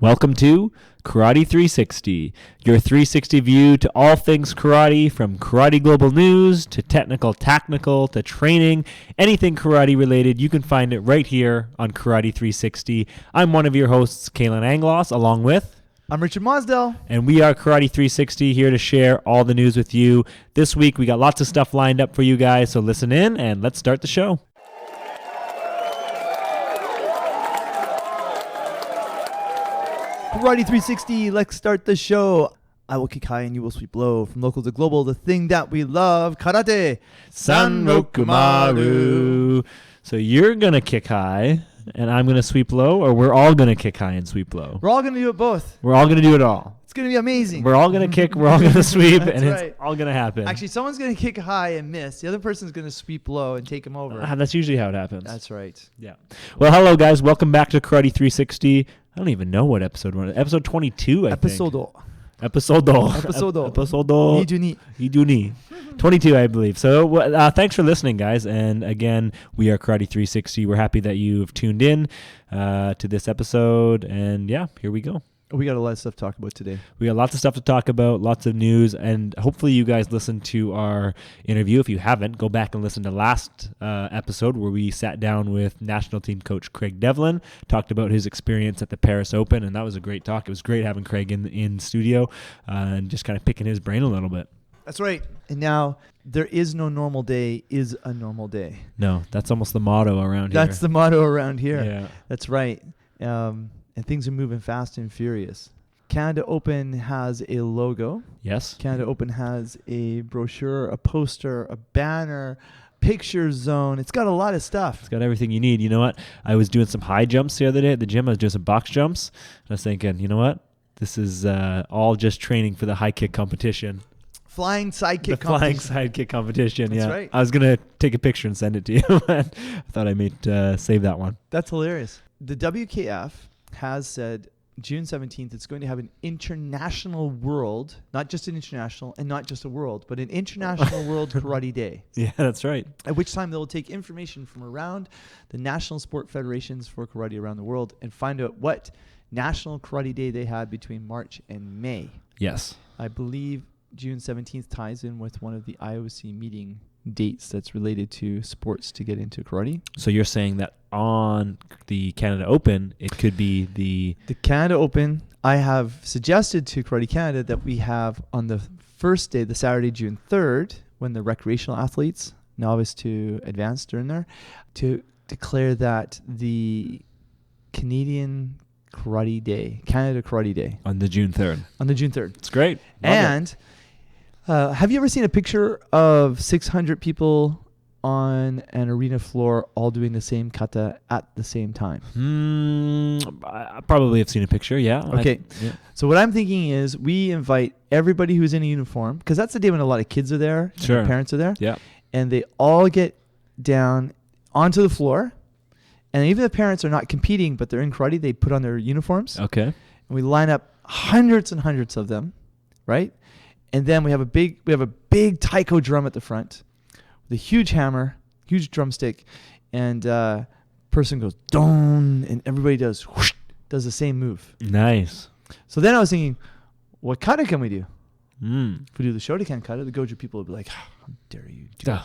Welcome to Karate 360, your 360 view to all things karate, from Karate Global News to technical, tactical to training, anything karate related. You can find it right here on Karate 360. I'm one of your hosts, Kalan Anglos, along with... I'm Richard Mosdell. And we are Karate 360, here to share all the news with you. This week, we got lots of stuff lined up for you guys, so listen in and let's start the show. Karate 360, let's start the show. I will kick high and you will sweep low. From local to global, the thing that we love, karate. Sanrokumaru. So you're going to kick high and I'm going to sweep low, or we're all going to kick high and sweep low? We're all going to do it both. We're all going to do it all. It's going to be amazing. We're all going to kick, we're all going to sweep, and right. It's all going to happen. Actually, someone's going to kick high and miss. The other person's going to sweep low and take him over. That's usually how it happens. That's right. Yeah. Well, hello, guys. Welcome back to Karate 360. I don't even know what episode we're on. Episode 22, I think. Episodo. Iduni. 22, I believe. So thanks for listening, guys. And again, we are Karate 360. We're happy that you've tuned in to this episode. And yeah, here we go. We got a lot of stuff to talk about today. We got lots of stuff to talk about, lots of news, and hopefully you guys listened to our interview. If you haven't, go back and listen to last episode where we sat down with national team coach Craig Devlin, talked about his experience at the Paris Open, and that was a great talk. It was great having Craig in studio and just kind of picking his brain a little bit. That's right. And now, there is no normal day is a normal day. No, that's almost the motto around here. That's the motto around here. Yeah. That's right. And things are moving fast and furious. Canada Open has a logo. Yes. Canada Open has a brochure, a poster, a banner, picture zone. It's got a lot of stuff. It's got everything you need. You know what? I was doing some high jumps the other day at the gym. I was doing some box jumps. And I was thinking, you know what? This is all just training for the high kick competition. Flying sidekick competition. competition. Flying sidekick competition, That's yeah. right. I was going to take a picture and send it to you. I thought I might save that one. That's hilarious. The WKF has said June 17th it's going to have an international world, not just an international and not just a world, but an international world karate day. Yeah, that's right. At which time they will take information from around the national sport federations for karate around the world and find out what national karate day they had between March and May. Yes. I believe June 17th ties in with one of the IOC meeting dates that's related to sports to get into karate. So you're saying that on the Canada Open, it could be the Canada Open. I have suggested to Karate Canada that we have on the first day, the Saturday, June 3rd, when the recreational athletes, novice to advanced, are in there, to declare that the Canadian Karate Day, Canada Karate Day. On the June 3rd. On the June 3rd. It's great. Love it. Have you ever seen a picture of 600 people on an arena floor all doing the same kata at the same time? I probably have seen a picture, yeah. Okay. Yeah. So what I'm thinking is we invite everybody who's in a uniform, because that's the day when a lot of kids are there, Sure. and parents are there, Yeah. and they all get down onto the floor, and even if the parents are not competing, but they're in karate, they put on their uniforms, Okay. and we line up hundreds and hundreds of them, right? And then we have a big taiko drum at the front with a huge hammer, huge drumstick, and person goes don, and everybody does whoosh, does the same move. Nice. So then I was thinking, what kata can we do? If we do the Shotokan kata, the Goju people would be like, how dare you do it?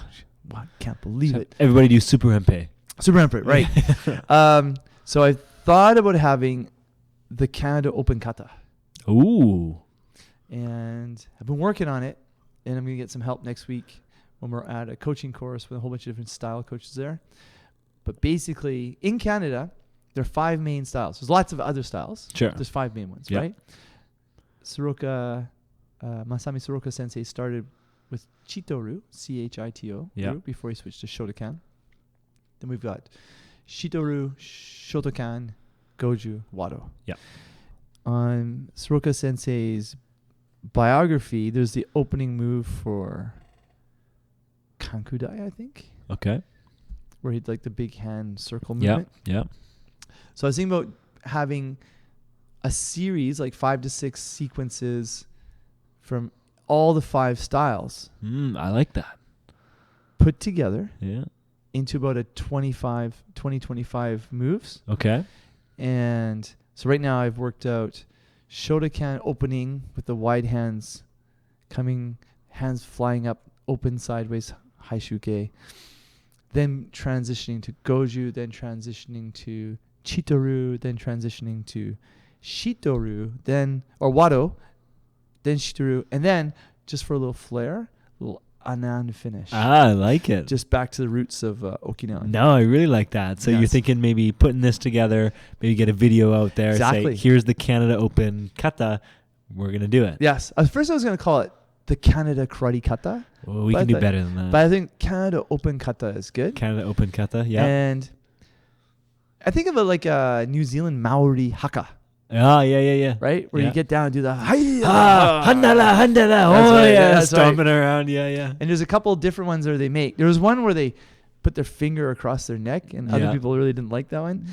What? Can't believe it. Everybody do Super Hempe. Super Emperor, right. So I thought about having the Canada Open kata. Ooh. And I've been working on it, and I'm going to get some help next week when we're at a coaching course with a whole bunch of different style coaches there. But basically, in Canada, there are 5 main styles. There's lots of other styles. Sure. There's 5 main ones, Yep. right? Masami Soroka Sensei started with Chito-ryu, Chito, Yep. before he switched to Shotokan. Then we've got Shito-ryu, Shotokan, Goju, Wado. Yep. On Soroka Sensei's biography, there's the opening move for Kankudai, I think. Okay. Where he'd like the big hand circle movement. Yeah. So I was thinking about having a series, like 5 to 6 sequences from all the 5 styles. I like that. Put together. Yeah. Into about a 20, 25 moves. Okay. And So right now I've worked out Shotokan opening with the wide hands coming, hands flying up, open sideways, Haishuke. Then transitioning to Goju, then transitioning to Chitoru, then transitioning to Shitoru, then, or Wado, then Shitoru, and then just for a little flair, a little Anan finish. I like it. Just back to the roots of Okinawa. No, I really like that. So you're thinking maybe putting this together, maybe get a video out there. Exactly. Say, here's the Canada Open kata. We're going to do it. Yes. At first I was going to call it the Canada Karate Kata. Well, we can do better than that. But I think Canada Open Kata is good. Canada Open kata, yeah. And I think of it like a New Zealand Maori haka. Oh, yeah. Right? Where you get down and do the handala. Oh, right, yeah. that's Stomping around. Yeah. And there's a couple of different ones where they make. There was one where they put their finger across their neck, and other people really didn't like that one.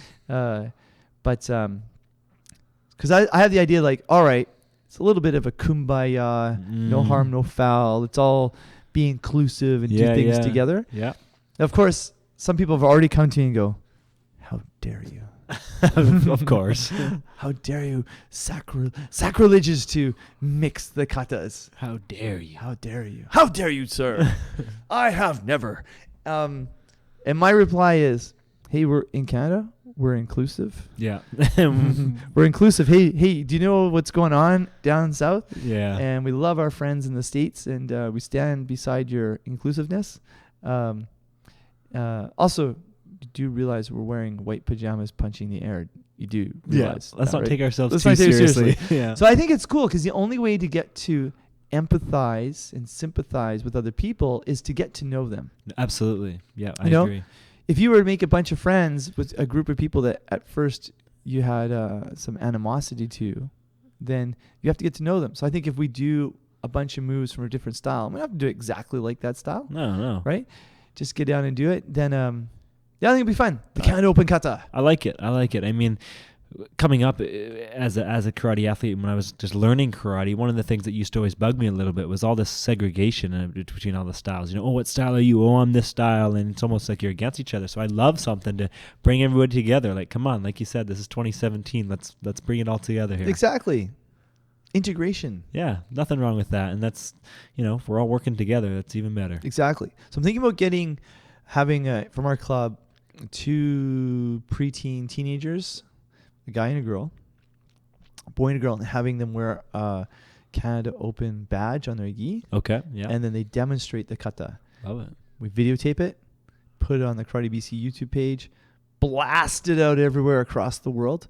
Because I had the idea like, all right, it's a little bit of a kumbaya, no harm, no foul. Let's all be inclusive and do things together. Yeah. Of course, some people have already come to me and go, how dare you? Of course. How dare you? Sacrilegious to mix the katas. How dare you? How dare you? How dare you, sir? I have never. And my reply is, hey, we're in Canada. We're inclusive. Yeah. We're inclusive. Hey, do you know what's going on down south? Yeah. And we love our friends in the States, and we stand beside your inclusiveness. Also, do you realize we're wearing white pajamas punching the air? You do realize. Let's not take ourselves too seriously. Yeah. So I think it's cool because the only way to get to empathize and sympathize with other people is to get to know them. Absolutely. Yeah, I agree. If you were to make a bunch of friends with a group of people that at first you had some animosity to, then you have to get to know them. So I think if we do a bunch of moves from a different style, we don't have to do it exactly like that style. No. Right? Just get down and do it. Then, I think it'll be fun. The Canada Open Kata. I like it. I mean, coming up as a karate athlete, when I was just learning karate, one of the things that used to always bug me a little bit was all this segregation between all the styles. Oh, what style are you? Oh, I'm this style. And it's almost like you're against each other. So I love something to bring everybody together. Like, come on, like you said, this is 2017. Let's bring it all together here. Exactly. Integration. Yeah, nothing wrong with that. And that's, if we're all working together, that's even better. Exactly. So I'm thinking about having from our club 2 preteen teenagers, a guy and a girl, a boy and a girl, and having them wear a Canada Open badge on their gi. Okay, yeah. And then they demonstrate the kata. Love it. We videotape it, put it on the Karate BC YouTube page, blast it out everywhere across the world,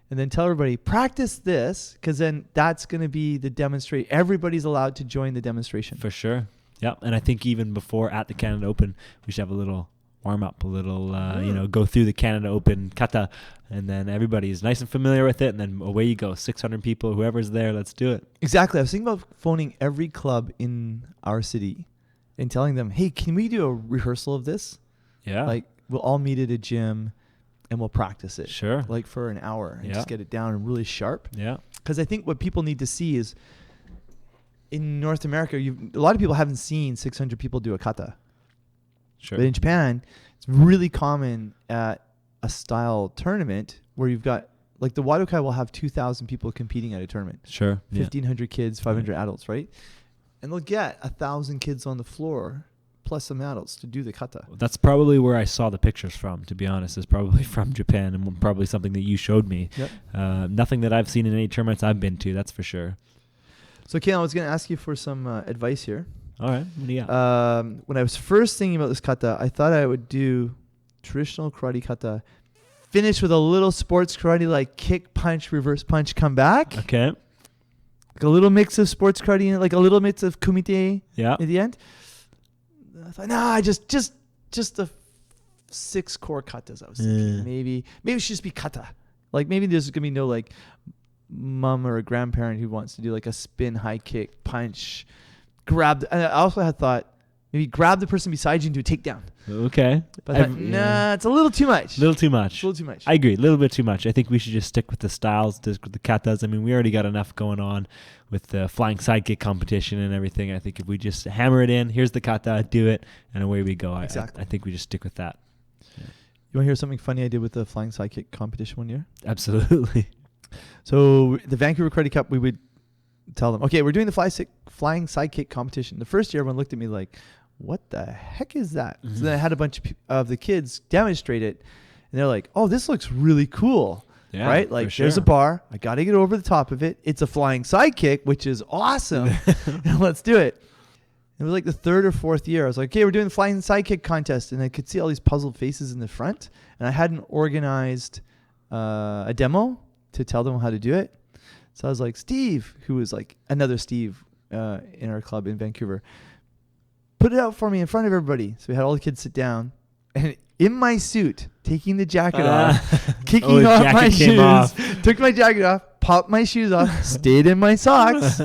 and then tell everybody, practice this, because then that's going to be the demonstrate. Everybody's allowed to join the demonstration. For sure. Yeah, and I think even before at the Canada Open, we should have a little warm-up, a little, go through the Canada Open kata, and then everybody's nice and familiar with it, and then away you go. 600 people, whoever's there, let's do it. Exactly. I was thinking about phoning every club in our city and telling them, hey, can we do a rehearsal of this? Yeah. Like, we'll all meet at a gym, and we'll practice it. Sure. Like, for an hour, and just get it down and really sharp. Yeah. Because I think what people need to see is, in North America, a lot of people haven't seen 600 people do a kata. Sure. But in Japan, it's really common at a style tournament where you've got, like the Wadokai will have 2,000 people competing at a tournament. Sure. 1,500 kids, 500 adults, right? And they'll get 1,000 kids on the floor plus some adults to do the kata. That's probably where I saw the pictures from, to be honest. Is probably from Japan, and probably something that you showed me. Yep. Nothing that I've seen in any tournaments I've been to, that's for sure. So, Kalan, I was going to ask you for some advice here. All right. What do you got? When I was first thinking about this kata, I thought I would do traditional karate kata, finish with a little sports karate like kick, punch, reverse punch, come back. Okay. Like a little mix of sports karate, like a little mix of kumite at the end. I thought, just the 6 core katas. I was thinking maybe it should just be kata. Like maybe there's gonna be no like mom or a grandparent who wants to do like a spin, high kick, punch, grab. And I also had thought maybe grab the person beside you and do a takedown. Okay. But I thought, it's a little too much. A little too much. I agree. A little bit too much. I think we should just stick with the styles, with the katas. I mean, we already got enough going on with the flying sidekick competition and everything. I think if we just hammer it in, here's the kata, do it, and away we go. Exactly. I think we just stick with that. You want to hear something funny I did with the flying sidekick competition one year? Absolutely. So the Vancouver Karate Cup, we would tell them, okay, we're doing the flying sidekick competition. The first year, everyone looked at me like, what the heck is that? Mm-hmm. So then I had a bunch of the kids demonstrate it, and they're like, oh, this looks really cool. Yeah, right? Like, there's a bar. I got to get over the top of it. It's a flying sidekick, which is awesome. Let's do it. It was like the third or fourth year. I was like, okay, we're doing the flying sidekick contest. And I could see all these puzzled faces in the front. And I hadn't organized a demo to tell them how to do it. So I was like, Steve, who was like another Steve in our club in Vancouver, put it out for me in front of everybody. So we had all the kids sit down. And in my suit, taking the jacket off, kicking off my shoes, took my jacket off, popped my shoes off, stayed in my socks,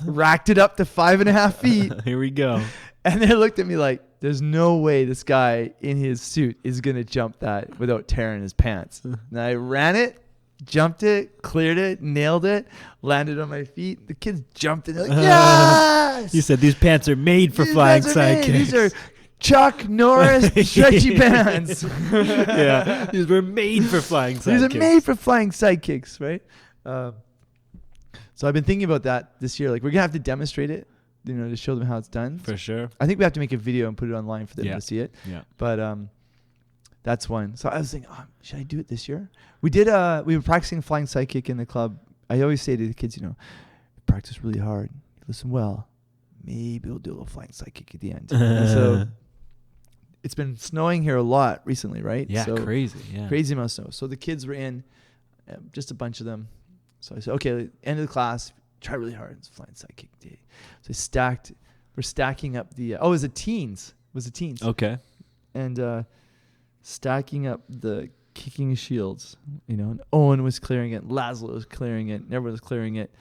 racked it up to 5.5 feet. Here we go. And they looked at me like, there's no way this guy in his suit is going to jump that without tearing his pants. And I ran it, jumped it, cleared it, nailed it, landed on my feet. The kids jumped and they're like, yes! You said these pants are made for flying sidekicks. These are Chuck Norris stretchy pants. Yeah, these were made for flying sidekicks. These are made for flying sidekicks, right? So I've been thinking about that this year. Like, we're gonna have to demonstrate it, to show them how it's done. For sure. I think we have to make a video and put it online for them to see it. Yeah. But that's one. So I was thinking, should I do it this year? We did. We were practicing flying sidekick in the club. I always say to the kids, practice really hard, listen well. Maybe we'll do a little flying sidekick at the end. And so it's been snowing here a lot recently, right? Yeah, so crazy. Yeah, crazy amount of snow. So the kids were in, just a bunch of them. So I said, okay, end of the class, try really hard. It's flying sidekick day. So we're stacking up the. It was the teens. Okay. And stacking up the kicking shields. And Owen was clearing it, Laszlo was clearing it, and everyone was clearing it.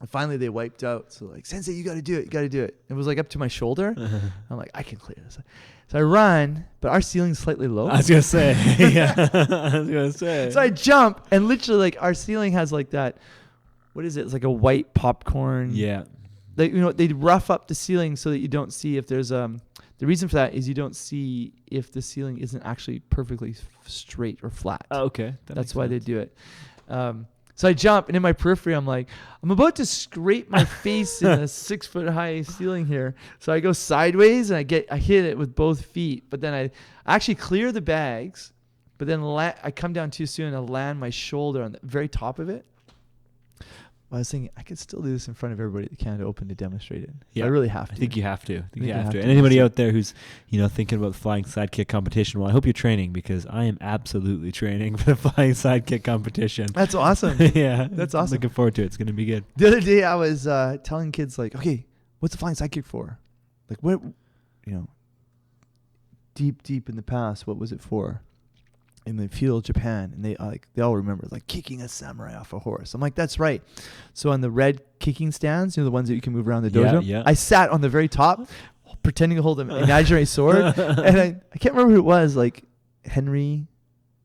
And finally, they wiped out. So like, Sensei, you got to do it. You got to do it. It was like up to my shoulder. I'm like, I can clear this. So I run, but our ceiling's slightly low. I was going to say. Yeah. I was going to say. So I jump, and literally, like, our ceiling has like that. What is it? It's like a white popcorn. Yeah. They rough up the ceiling so that you don't see if there's the reason for that is you don't see if the ceiling isn't actually perfectly straight or flat. Oh, okay. That's why they do it. So I jump, and in my periphery, I'm like, I'm about to scrape my face in a 6-foot-high ceiling here. So I go sideways, and I hit it with both feet. But then I actually clear the bags, but then I come down too soon, and I land my shoulder on the very top of it. I was thinking, I could still do this in front of everybody at the Canada Open to demonstrate it. Yeah, I really have to. I think you have to. And anybody out there who's, thinking about the flying sidekick competition, well, I hope you're training, because I am absolutely training for the flying sidekick competition. That's awesome. Yeah. That's awesome. Looking forward to it. It's going to be good. The other day I was telling kids, like, okay, what's the flying sidekick for? Like, what, deep in the past, what was it for? In the feudal Japan, and they all remember, like, kicking a samurai off a horse. I'm like, that's right. So on the red kicking stands, the ones that you can move around the dojo, I sat on the very top, pretending to hold an imaginary sword, and I can't remember who it was. Like, Henry,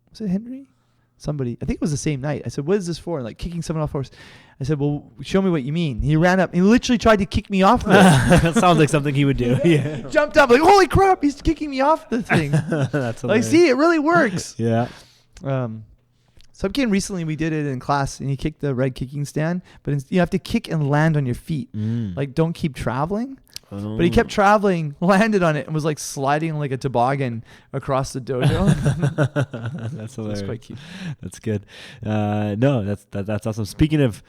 was it Henry? Somebody, I think it was the same night. I said, what is this for? Like, kicking someone off a horse. I said, well, show me what you mean. He ran up. He literally tried to kick me off. That sounds like something he would do. Yeah. Jumped up like, holy crap, he's kicking me off the thing. That's like, see, it really works. Yeah. Some kid recently, we did it in class, and he kicked the red kicking stand, but you have to kick and land on your feet. Like, don't keep traveling. But he kept traveling, landed on it, and was like sliding like a toboggan across the dojo. That's hilarious. That's quite cute. That's good. No, that's awesome. Speaking of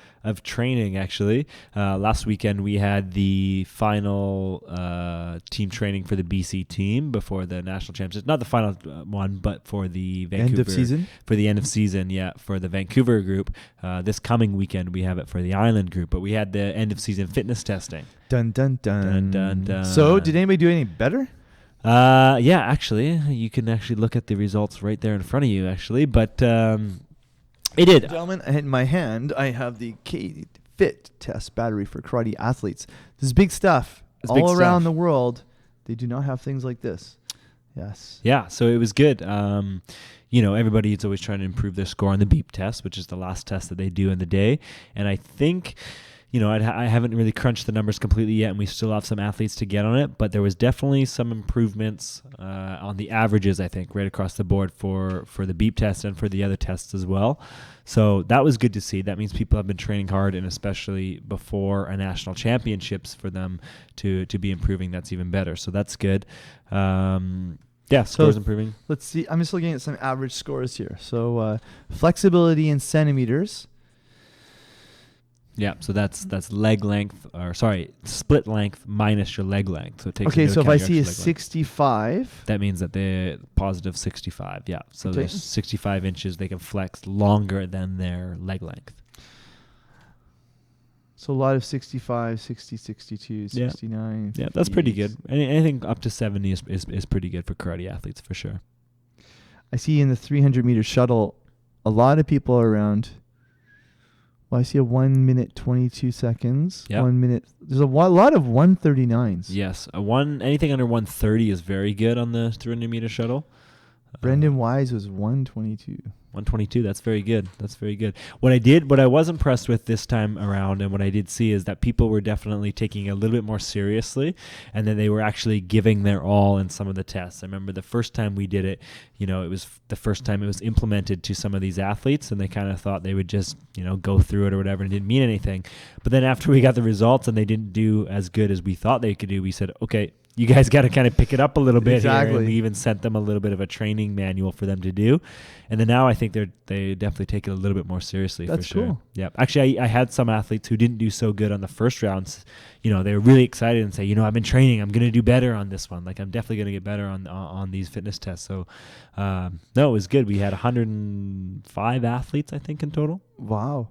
training, actually, last weekend we had the final team training for the BC team before the national championships. Not the final one, but for the Vancouver end of season. For the end of season, for the Vancouver group. This coming weekend we have it for the Island group. But we had the end of season fitness testing. Dun dun dun. Dun dun dun. So, did anybody do any better? Yeah, actually, you can actually look at the results right there in front of you, actually. But it did. Gentlemen, in my hand, I have the K-Fit test battery for karate athletes. This is big stuff. All around the world, they do not have things like this. Yes. Yeah, so it was good. Everybody is always trying to improve their score on the beep test, which is the last test that they do in the day. And I think, I haven't really crunched the numbers completely yet, and we still have some athletes to get on it, but there was definitely some improvements on the averages, I think, right across the board for the beep test and for the other tests as well. So that was good to see. That means people have been training hard, and especially before a national championships, for them to be improving, that's even better. So that's good. Scores improving. Let's see. I'm just looking at some average scores here. So flexibility in centimeters. Yeah, so that's leg length, split length minus your leg length. So it takes Okay, into so if account I your see a extra leg length. 65. That means that they're positive 65, yeah. So Okay. there's 65 inches they can flex longer than their leg length. So a lot of 65, 60, 62, 69. Yeah, that's pretty good. Anything up to 70 is pretty good for karate athletes, for sure. I see in the 300-meter shuttle, a lot of people are around... Well, I see a 1 minute 22 seconds. Yep. 1 minute. There's a lot of 139s. Yes, anything under 130 is very good on the 300-meter shuttle. Brendan Wise was 122. 122, that's very good. That's very good. What I was impressed with this time around, and what I did see, is that people were definitely taking it a little bit more seriously, and then they were actually giving their all in some of the tests. I remember the first time we did it, it was the first time it was implemented to some of these athletes, and they kind of thought they would just, go through it or whatever, and it didn't mean anything. But then after we got the results and they didn't do as good as we thought they could do, we said, okay, you guys got to kind of pick it up a little bit here. And we even sent them a little bit of a training manual for them to do. And then now I think they definitely take it a little bit more seriously. That's for sure. Cool. Yeah. Actually, I had some athletes who didn't do so good on the first rounds. They were really excited and say, I've been training. I'm going to do better on this one. Like, I'm definitely going to get better on these fitness tests. So, no, it was good. We had 105 athletes, I think, in total. Wow.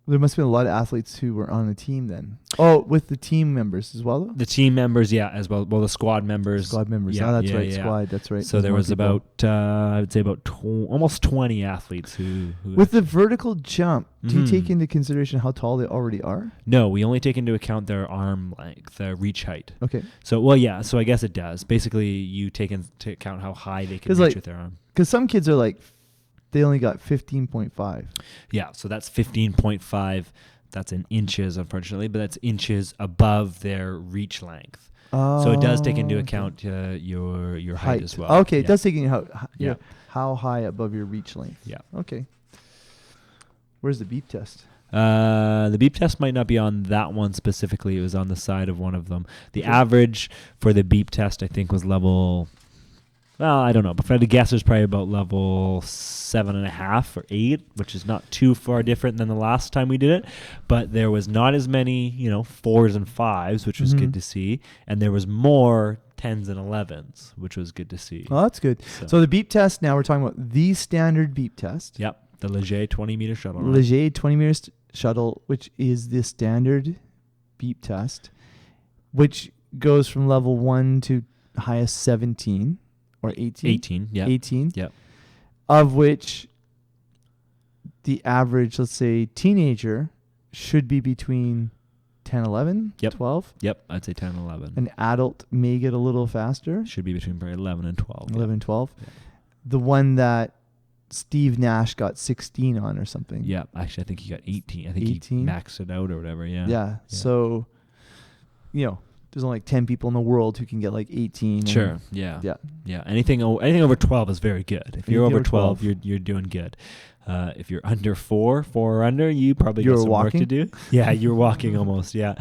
There must have been a lot of athletes who were on the team then. Oh, with the team members as well, though? The team members, yeah, as well. Well, the squad members. Yeah, that's right. Yeah. Squad, that's right. So there was about, I would say about almost 20 athletes who with the vertical jump, do you take into consideration how tall they already are? No, we only take into account their arm length, their reach height. Okay. So, so I guess it does. Basically, you take into account how high they can reach with their arm. Because some kids are like, they only got 15.5. Yeah, so that's 15.5. That's in inches, unfortunately, but that's inches above their reach length. Oh, so it does take into account your height as well. Okay, it does take into how high above your reach length. Yeah. Okay. Where's the beep test? The beep test might not be on that one specifically. It was on the side of one of them. The average for the beep test, I think, was level... Well, I don't know, but if I had to guess, it's probably about level 7.5 or 8, which is not too far different than the last time we did it. But there was not as many, 4s and 5s, which was good to see, and there was more 10s and 11s, which was good to see. Oh, that's good. So the beep test. Now we're talking about the standard beep test. Yep, the Leger 20-meter shuttle. Leger 20-meter shuttle, which is the standard beep test, which goes from level 1 to highest 17. Or 18? 18, yeah. 18. Yep. Of which the average, let's say, teenager should be between 10, 11, 12. Yep, I'd say 10, 11. An adult may get a little faster. Should be between probably 11 and 12. 11, 12. Yeah. The one that Steve Nash got 16 on or something. Yeah, actually, I think he got 18. I think 18? he maxed it out or whatever, yeah. Yeah. So, there's only like 10 people in the world who can get like 18. Sure. Yeah. Yeah. Yeah. Anything over 12 is very good. If you're over 12, you're doing good. If you're under 4 or under, you probably got some work to do. Yeah, you're walking almost. Yeah.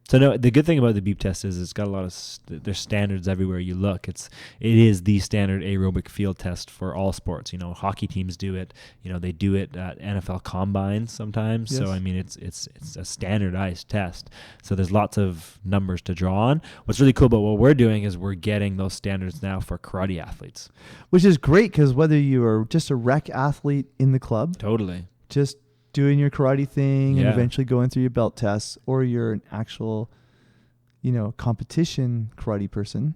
So no, the good thing about the beep test is it's got a lot of there's standards everywhere you look. It is the standard aerobic field test for all sports. Hockey teams do it. They do it at NFL combines sometimes. Yes. So I mean, it's a standardized test. So there's lots of numbers to draw on. What's really cool about what we're doing is we're getting those standards now for karate athletes, which is great because whether you are just a rec athlete in the club, totally, just doing your karate thing and Yeah. eventually going through your belt tests, or you're an actual, competition karate person.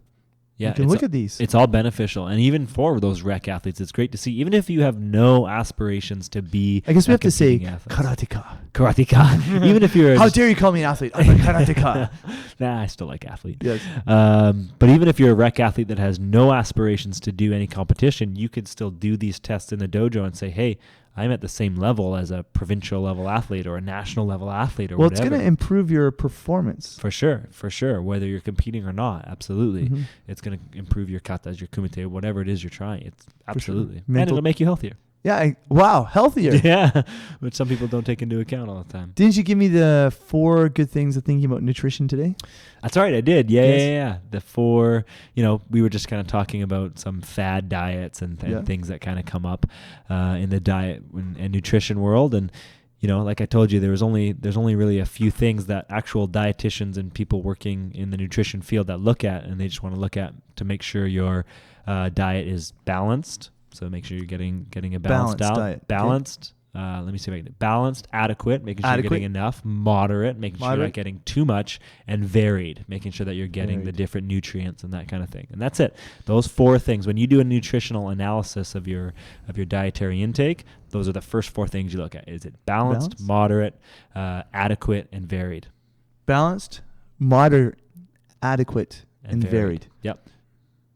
yeah, You can look at these. It's all beneficial. And even for those rec athletes, it's great to see. Even if you have no aspirations to be I guess we have to say athletes. karateka. Even if you're How dare you call me an athlete? I'm a karateka. Nah, I still like athlete. Yes. But even if you're a rec athlete that has no aspirations to do any competition, you could still do these tests in the dojo and say, hey, I'm at the same level as a provincial level athlete or a national level athlete or Well, whatever. it's going to improve your performance. For sure. Whether you're competing or not, absolutely. Mhm. It's going to improve your katas, your kumite, whatever it is you're trying. It's absolutely. And Mental- it'll make you healthier. Yeah. Wow. Healthier. Yeah, which some people don't take into account all the time. Didn't you give me the 4 good things of thinking about nutrition today? That's right, I did. Yeah, Yes. yeah. The 4, we were just kind of talking about some fad diets and Yeah. things that kind of come up in the diet and nutrition world. And, like I told you, there's only really a few things that actual dietitians and people working in the nutrition field that look at, and they just want to look at to make sure your diet is balanced. So make sure you're getting a balanced diet. Balanced. Let me see if I can balanced, adequate, making sure you're getting enough, moderate, making sure you're not getting too much, and varied, making sure that you're getting the different nutrients and that kind of thing. And that's it. Those 4 things. When you do a nutritional analysis of your dietary intake, those are the first 4 things you look at. Is it balanced, moderate, adequate, and varied? Balanced, moderate, adequate, and varied. Yep.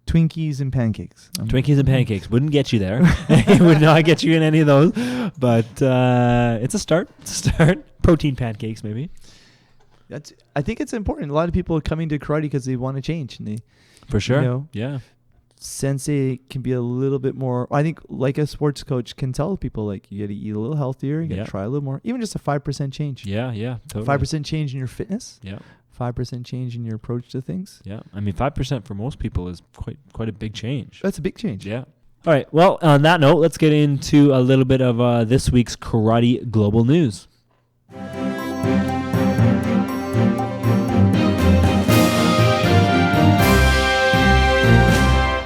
Twinkies and pancakes. Twinkies and pancakes wouldn't get you there. It would not get you in any of those. But it's a start. Protein pancakes, maybe. I think it's important. A lot of people are coming to karate because they want to change. And they, For sure. Yeah. Sensei can be a little bit more, I think, like a sports coach can tell people, like, you got to eat a little healthier. You got to try a little more. Even just a 5% change. Yeah, totally. 5% change in your fitness. Yeah. 5% change in your approach to things. Yeah. I mean, 5% for most people is quite a big change. That's a big change. Yeah. All right. Well, on that note, let's get into a little bit of this week's Karate Global News.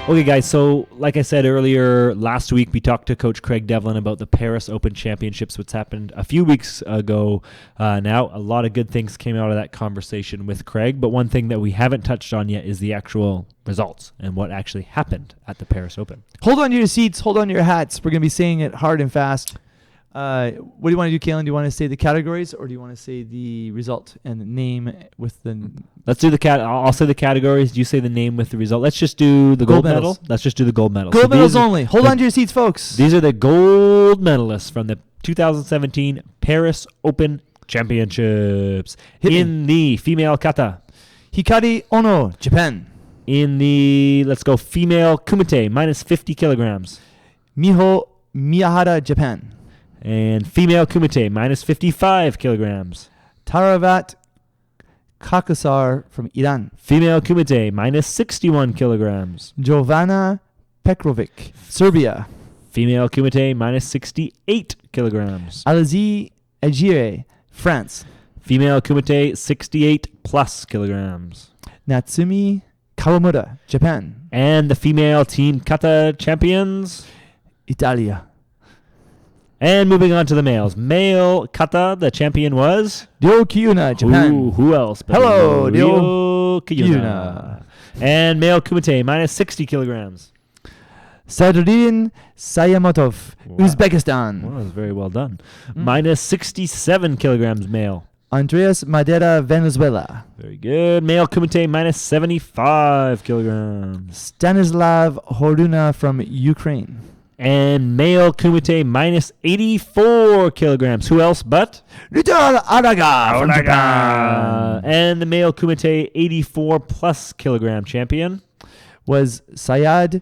Okay, guys, so like I said earlier, last week we talked to Coach Craig Devlin about the Paris Open Championships, which happened a few weeks ago now. A lot of good things came out of that conversation with Craig, but one thing that we haven't touched on yet is the actual results and what actually happened at the Paris Open. Hold on to your seats. Hold on to your hats. We're going to be saying it hard and fast. What do you want to do, Kalan? Do you want to say the categories or do you want to say the result and the name with the... Let's do the I'll say the categories. You say the name with the result. Let's just do the gold medal. Let's just do the gold medal. Gold medals only. Hold on to your seats, folks. These are the gold medalists from the 2017 Paris Open Championships. In the female kata. Hikari Ono, Japan. In the, let's go, female kumite, minus 50 kilograms. Miho Miyahara, Japan. And female kumite, minus 55 kilograms. Taravat Kakasar from Iran. Female kumite, minus 61 kilograms. Jovana Petrovic, Serbia. Female kumite, minus 68 kilograms. Alizi Agire, France. Female kumite, 68 plus kilograms. Natsumi Kawamura, Japan. And the female team kata champions, Italia. And moving on to the males. Male kata, the champion was Ryo Kiyuna, Japan. Who else? Hello, Ryo Kiyuna. Kiyuna. And male kumite, minus 60 kilograms. Sadrin Sayamatov, Wow. Uzbekistan. Well, that was very well done. Minus 67 kilograms male. Andreas Madera, Venezuela. Very good. Male kumite, minus 75 kilograms. Stanislav Horuna from Ukraine. And male kumite, minus 84 kilograms. Who else but? Little Araga from Japan. And the male kumite, 84 plus kilogram champion was Sayad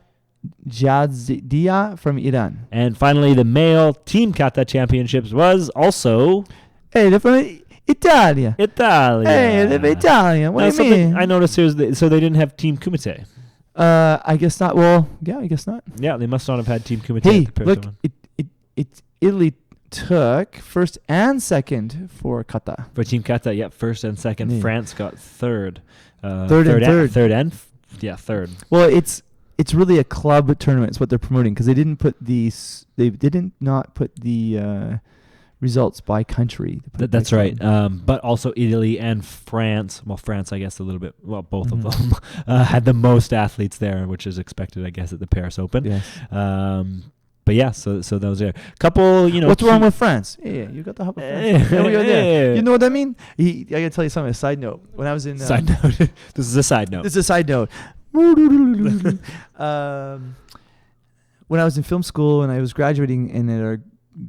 Jadzidia from Iran. And finally, the male team kata championships was also... Hey, they're from Italia. Italia. Hey, they're from Italia. What do you mean? I noticed here is so they didn't have team kumite. I guess not. Well, yeah, I guess not. Yeah, they must not have had team kumite. Hey, at the look, one. Italy took first and second for kata. For team kata, yeah, first and second. Yeah. France got third. Third. Third. Well, it's really a club tournament. It's what they're promoting because they didn't put not put the results by country. That's right. But also Italy and France. Well, France, I guess a little bit. Well, both of them had the most athletes there, which is expected, I guess, at the Paris Open. Yes. But yeah, so those are a couple. What's wrong with France? Yeah, you got the hub of France. Yeah, we got there. You know what I mean? I gotta tell you something. A side note. When I was in side note. This is a side note. This is a side note. When I was in film school and I was graduating, and at our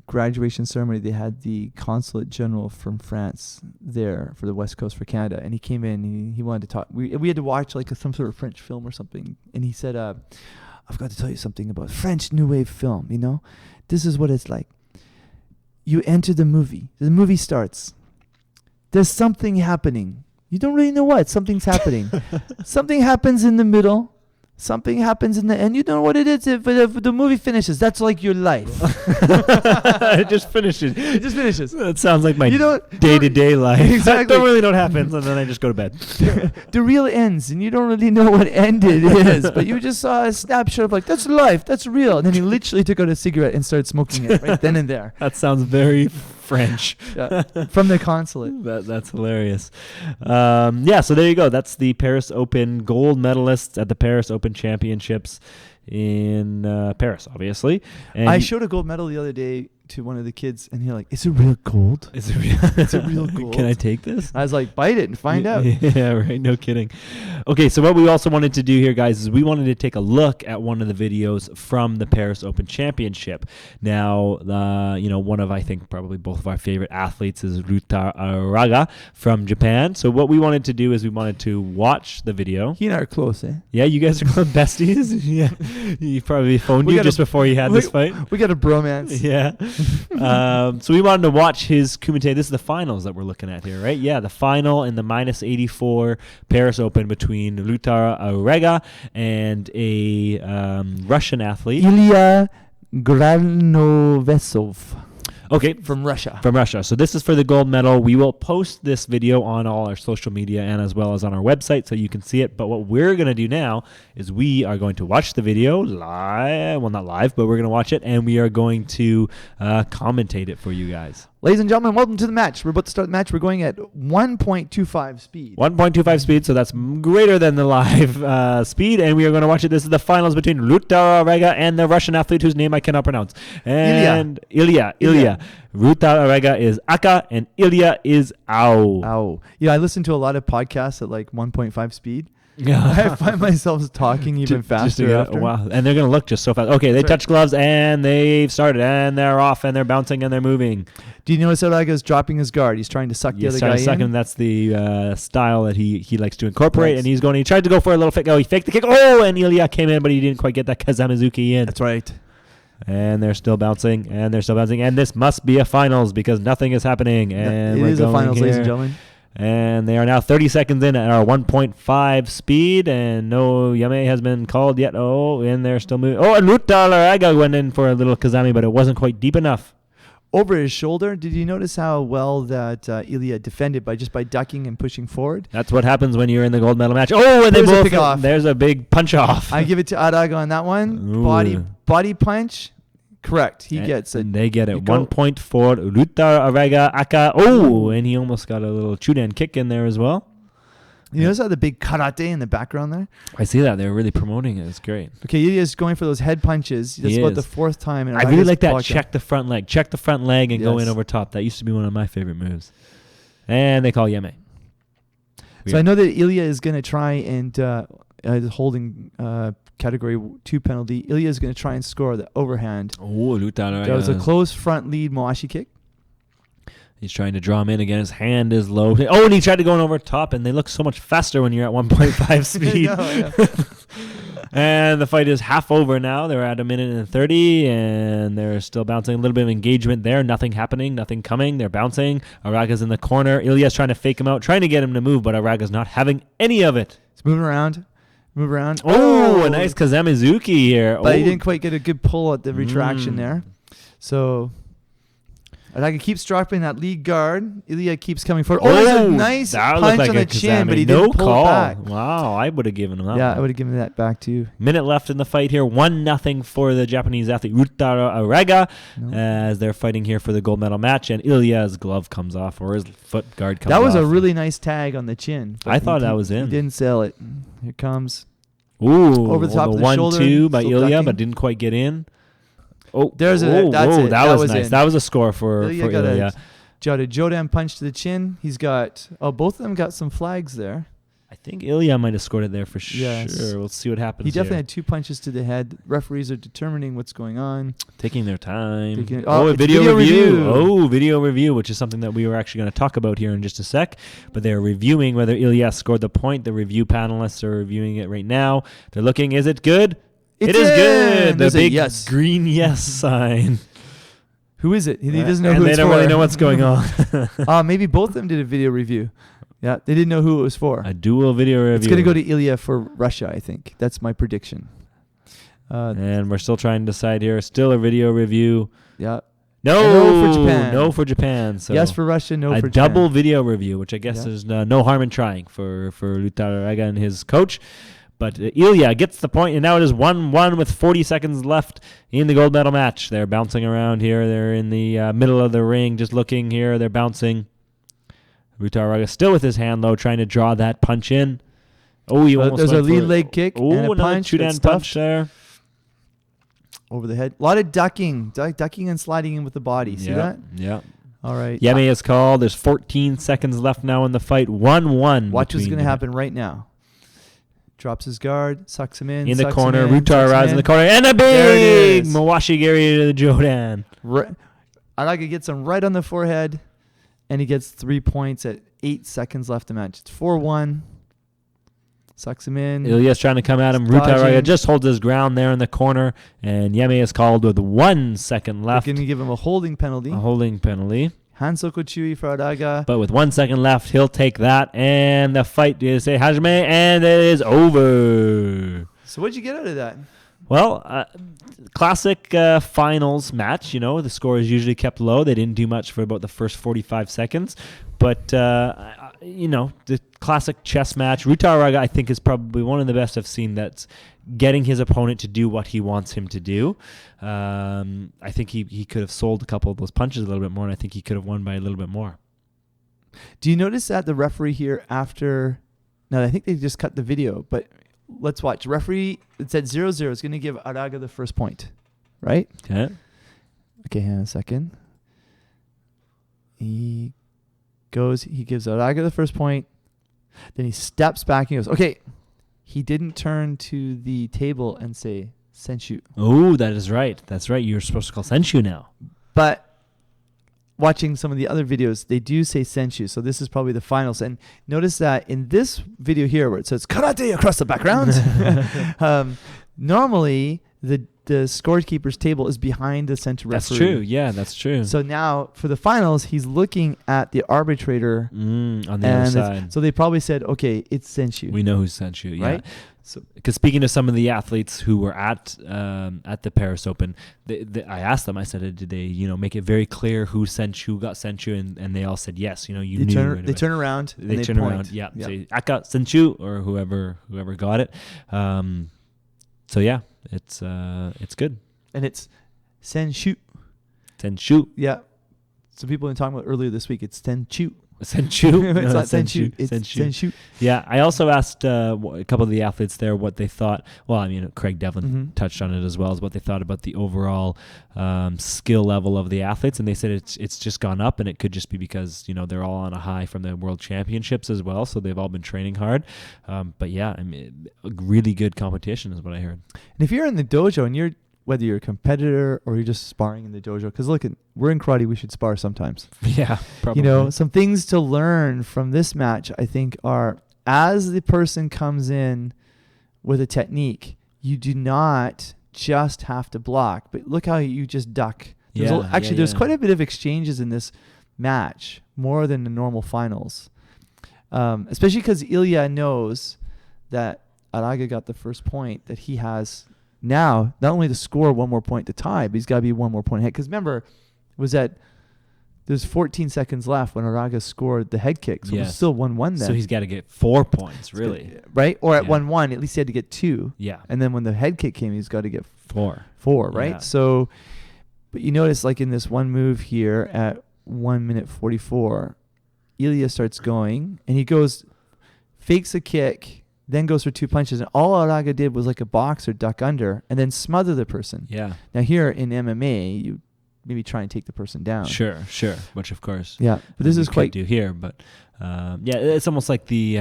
graduation ceremony, they had the consulate general from France there for the West Coast for Canada, and he came in. He wanted to talk. We had to watch like some sort of French film or something, and he said, "I've got to tell you something about French New Wave film. You know, this is what it's like. You enter the movie. The movie starts. There's something happening. You don't really know what. Something's happening. Something happens in the middle. Something happens in the end. You don't know what it is. If the movie finishes, that's like your life. It just finishes. It just finishes. That sounds like my You don't- day-to-day life. Exactly. Don't really know what happens, and then I just go to bed. The real ends, and you don't really know what ended is, but you just saw a snapshot of like, that's life, that's real. And then he literally took out a cigarette and started smoking it right then and there. That sounds very French. Yeah. From the consulate. That's hilarious. So there you go. That's the Paris Open gold medalists at the Paris Open Championships in Paris, obviously. And I showed a gold medal the other day to one of the kids, and he's like, "Is it real gold? Is it real? It's a real gold. Can I take this?" I was like, "Bite it and find out." Yeah, right. No kidding. Okay, so what we also wanted to do here, guys, is we wanted to take a look at one of the videos from the Paris Open Championship. Now, one of, I think, probably both of our favorite athletes is Ruta Araga from Japan. So what we wanted to do is we wanted to watch the video. He and I are close, eh? Yeah, you guys are close besties. Yeah, he probably phoned you just before you had this fight. We got a bromance. Yeah. So we wanted to watch his Kumite. This is the finals that we're looking at here, right? Yeah, the final in the -84 Paris Open between Lutar Arega and a Russian athlete. Ilya Granovesov. Okay, From Russia. From Russia. So this is for the gold medal. We will post this video on all our social media and as well as on our website so you can see it. But what we're going to do now is we are going to watch the video live. Well, not live, but we're going to watch it and we are going to commentate it for you guys. Ladies and gentlemen, welcome to the match. We're about to start the match. We're going at 1.25 speed. 1.25 speed, so that's greater than the live speed, and we are going to watch it. This is the finals between Ruta Arega and the Russian athlete whose name I cannot pronounce. And Ilya. Ruta Arega is Aka, and Ilya is Ao. Yeah, I listen to a lot of podcasts at like 1.5 speed. Yeah. I find myself talking even faster after. Wow. And they're going to look just so fast. Okay, they touch gloves, and they've started, and they're off, and they're bouncing, and they're moving. Do you notice Araga is dropping his guard? He's trying to suck the other guy in. That's the style that he likes to incorporate, Nice. and he tried to go for a little fake. Oh, he faked the kick. Oh, and Ilya came in, but he didn't quite get that Kazamizuki in. That's right. And they're still bouncing, and this must be a finals because nothing is happening. And it is a finals, ladies and gentlemen. And they are now 30 seconds in at our 1.5 speed, and no Yame has been called yet. Oh, and they're still moving. Oh, and Ruta Arega went in for a little Kazami, but it wasn't quite deep enough. Over his shoulder, did you notice how well that Ilya defended by ducking and pushing forward? That's what happens when you're in the gold medal match. Oh, and there's a big punch off. I give it to Araga on that one. Ooh. Body punch. Correct. He gets it. And they get it. 1.4. Ruta Arega Aka. Oh, and he almost got a little Chudan kick in there as well. You notice how the big karate in the background there? I see that. They're really promoting it. It's great. Okay, Ilya's going for those head punches. That's about the fourth time. I really like that. Check the front leg. Check the front leg and go in over top. That used to be one of my favorite moves. And they call Yeme. So I know that Ilya is going to try and holding category 2 penalty. Ilya is going to try and score the overhand. Oh, Luta. That was a close front lead Moashi kick. He's trying to draw him in again. His hand is low. Oh, and he tried to go in over top, and they look so much faster when you're at 1.5 speed. And the fight is half over now. They're at 1:30, and they're still bouncing. A little bit of engagement there. Nothing happening. Nothing coming. They're bouncing. Araga's in the corner. Ilya's trying to fake him out, trying to get him to move, but Araga's not having any of it. It's moving around. Move around. Oh, a nice Kazamizuki here. But he didn't quite get a good pull at the retraction there. So Araga keeps dropping that lead guard. Ilya keeps coming forward. Oh, there's a nice punch on the chin, but he didn't pull it back. Wow, I would have given him that. Yeah, I would have given that back too. Minute left in the fight here. 1-0 for the Japanese athlete Ruta Arega as they're fighting here for the gold medal match. And Ilya's glove comes off, or his foot guard comes off. That was a really nice tag on the chin. I thought that was in. He didn't sell it. Here comes. Ooh, over the top of the 1-2 by Ilya, but didn't quite get in. Oh, that's it. That was nice. That was a score for Ilya. Got a Jodan punch to the chin. He's got both of them got some flags there. I think Ilya might have scored it there for Yes. sure. We'll see what happens. He definitely here. had 2 punches to the head. Referees are determining what's going on. Taking their time. Oh, a it's video video review. review. Oh, video review, which is something that we were actually going to talk about here in just a sec. But they're reviewing whether Ilya scored the point. The review panelists are reviewing it right now. They're looking, is it good? It is good. The There's a big yes. green yes sign. Who is it? He doesn't know and who they it's don't for. really know what's going on. Maybe both of them did a video review. Yeah, they didn't know who it was for. A dual video review. It's going to go to Ilya for Russia, I think. That's my prediction. And we're still trying to decide here. Still a video review. Yeah. No for Japan. No for Japan. So Yes for Russia, no a for Japan. double video review, which I guess Yeah. is no harm in trying for Lutaraga and his coach. But Ilya gets the point, and now it is 1-1 with 40 seconds left in the gold medal match. They're bouncing around here. They're in the middle of the ring, just looking here. They're bouncing. Lutaraga still with his hand low, trying to draw that punch in. Oh, he almost There's went a lead for it. leg kick Oh, and a another punch. Chudan Good punch stuff. there. Over the head. A lot of ducking. Ducking and sliding in with the body. See that? Yeah. All right. Yemi is called. There's 14 seconds left now in the fight. 1-1. Watch what's between going to them. happen right now. Drops his guard, sucks him in. In the sucks corner, him in, Rutar sucks him rides in in. the corner, and a There it big is. Mawashi Gary to the Jodan. Araga gets him right on the forehead, and he gets 3 points at 8 seconds left to match. It's 4-1. Sucks him in. Ilya's trying to come at him. Dodging. Rutar just holds his ground there in the corner, and Yemi is called with 1 second They're left. going to give him a holding penalty. A holding penalty. Hansoko Chui for Araga. But with 1 second left, he'll take that, and the fight is a Hajime, and it is over. So what'd you get out of that? Well, classic finals match. You know, the score is usually kept low. They didn't do much for about the first 45 seconds. But, you know, the classic chess match. Rutaraga, I think, is probably one of the best I've seen that's getting his opponent to do what he wants him to do. I think he could have sold a couple of those punches a little bit more, and I think he could have won by a little bit more. Do you notice that the referee here after... No, I think they just cut the video, but let's watch. Referee, it said 0-0 is going to give Araga the first point, right? Okay. Okay, hang on a second. He gives Araga the first point. Then he steps back and goes, okay. He didn't turn to the table and say, Senshu. Oh, that is right. That's right. You're supposed to call Senshu now. But watching some of the other videos, they do say Senshu. So this is probably the finals. And notice that in this video here where it says karate across the background, normally the scorekeeper's table is behind the center referee. That's true. Yeah, that's true. So now for the finals, he's looking at the arbitrator. On the other side. So they probably said, okay, it's Senshu. We know who Senshu, yeah. Right? So, because speaking to some of the athletes who were at the Paris Open, I asked them. I said, did they, make it very clear who got Senshu, and they all said yes. You knew. They turn around. They and turn point. around. Yeah. Yep. Say Aka Senshu or whoever got it. So yeah, it's good. And it's Senshu. Senshu. Yeah. Some people have been talking about earlier this week. It's Senshu. Senshu. It's No, not Senshu. It's Senshu. Senshu. Yeah, I also asked a couple of the athletes there what they thought. Well, I mean, Craig Devlin touched on it as well as what they thought about the overall skill level of the athletes, and they said it's just gone up, and it could just be because they're all on a high from the World Championships as well, so they've all been training hard. But yeah, I mean, a really good competition is what I heard. And if you're in the dojo and whether you're a competitor or you're just sparring in the dojo, because look, we're in karate, we should spar sometimes. Yeah, probably. Some things to learn from this match, I think, are as the person comes in with a technique, you do not just have to block, but look how you just duck. There's quite a bit of exchanges in this match, more than the normal finals. Especially because Ilya knows that Araga got the first point, that he has now not only to score one more point to tie, but he's got to be one more point ahead. Because remember, there's 14 seconds left when Araga scored the head kick, so it was still 1-1 then. So he's got to get 4 points, really. Right? Or at 1-1, at least he had to get 2. Yeah. And then when the head kick came, he's got to get 4, right? Yeah. So, but you notice like in this one move here at 1 minute 44, Ilya starts going, and he fakes a kick, then goes for 2 punches, and all Araga did was like a boxer duck under and then smother the person. Yeah. Now here in MMA, maybe try and take the person down. Sure. Which of course, Yeah, but this is could quite do here, but it's almost like the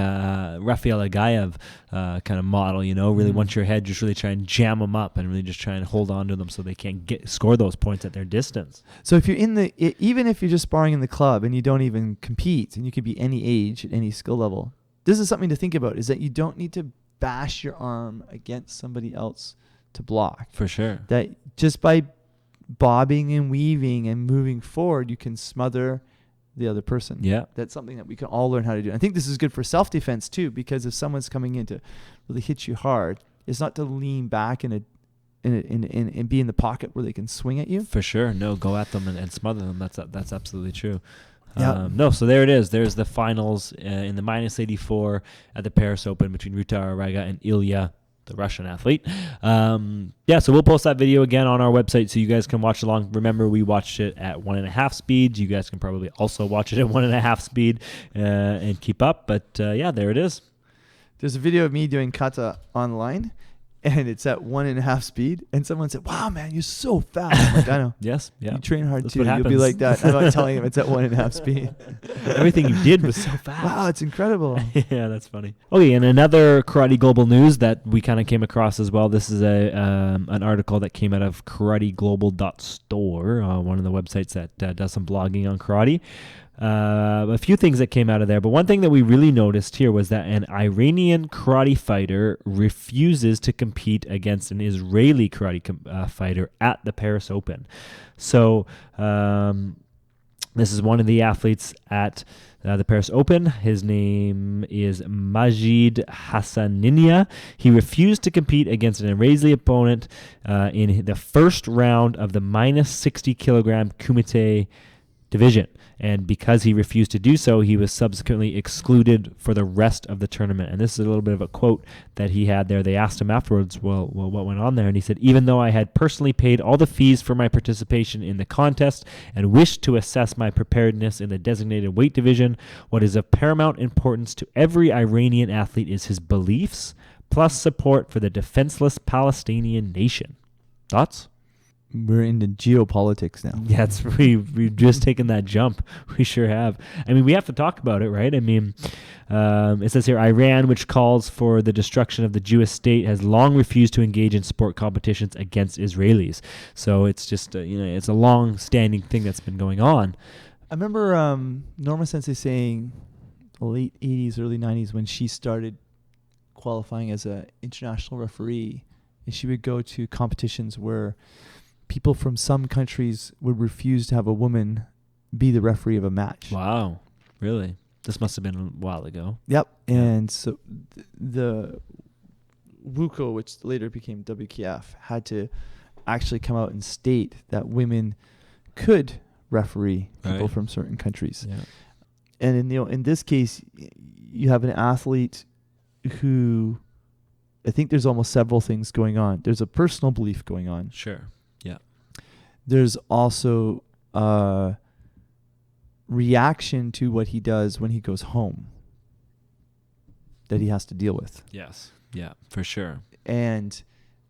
Rafael Agaev kind of model. Really once your head, just really try and jam them up and really just try and hold on to them so they can't score those points at their distance. So if you're even if you're just sparring in the club and you don't even compete, and you could be any age at any skill level, this is something to think about. Is that you don't need to bash your arm against somebody else to block. For sure. That just by bobbing and weaving and moving forward, you can smother the other person. Yeah. That's something that we can all learn how to do. I think this is good for self-defense too, because if someone's coming in to really hit you hard, it's not to lean back and be in the pocket where they can swing at you. For sure. No, go at them and smother them. That's absolutely true. Yeah. So there it is. There's the finals in the -84 at the Paris Open between Ruta Arega and Ilya, the Russian athlete. So we'll post that video again on our website so you guys can watch along. Remember, we watched it at 1.5 speed. You guys can probably also watch it at 1.5 speed and keep up. But there it is. There's a video of me doing kata online, and it's at 1.5 speed. And someone said, "Wow, man, you're so fast." I'm like, I know. Yes. Yeah. You train hard That's too. what You'll be happens. like that. I'm not telling him it's at 1.5 speed. Everything you did was so fast. Wow, it's incredible. Yeah, that's funny. Okay, and another Karate Global news that we kind of came across as well. This is an article that came out of karateglobal.store, one of the websites that does some blogging on karate. A few things that came out of there, but one thing that we really noticed here was that an Iranian karate fighter refuses to compete against an Israeli karate fighter at the Paris Open. So this is one of the athletes at the Paris Open. His name is Majid Hassaninia. He refused to compete against an Israeli opponent in the first round of the -60 kilogram kumite division. And because he refused to do so, he was subsequently excluded for the rest of the tournament. And this is a little bit of a quote that he had there. They asked him afterwards, well, what went on there? And he said, "Even though I had personally paid all the fees for my participation in the contest and wished to assess my preparedness in the designated weight division, what is of paramount importance to every Iranian athlete is his beliefs, plus support for the defenseless Palestinian nation." Thoughts? We're into geopolitics now. Yeah, we've just taken that jump. We sure have. I mean, we have to talk about it, right? I mean, it says here, Iran, which calls for the destruction of the Jewish state, has long refused to engage in sport competitions against Israelis. So it's just, it's a long-standing thing that's been going on. I remember Norma Sensei saying the late 80s, early 90s, when she started qualifying as an international referee, and she would go to competitions where people from some countries would refuse to have a woman be the referee of a match. Wow. Really? This must have been a while ago. Yep. And so the WUCO, which later became WKF, had to actually come out and state that women could referee people from certain countries. Yeah. And in this case, you have an athlete who, I think there's almost several things going on. There's a personal belief going on. Sure. Yeah. There's also a reaction to what he does when he goes home that he has to deal with. Yes. Yeah, for sure. And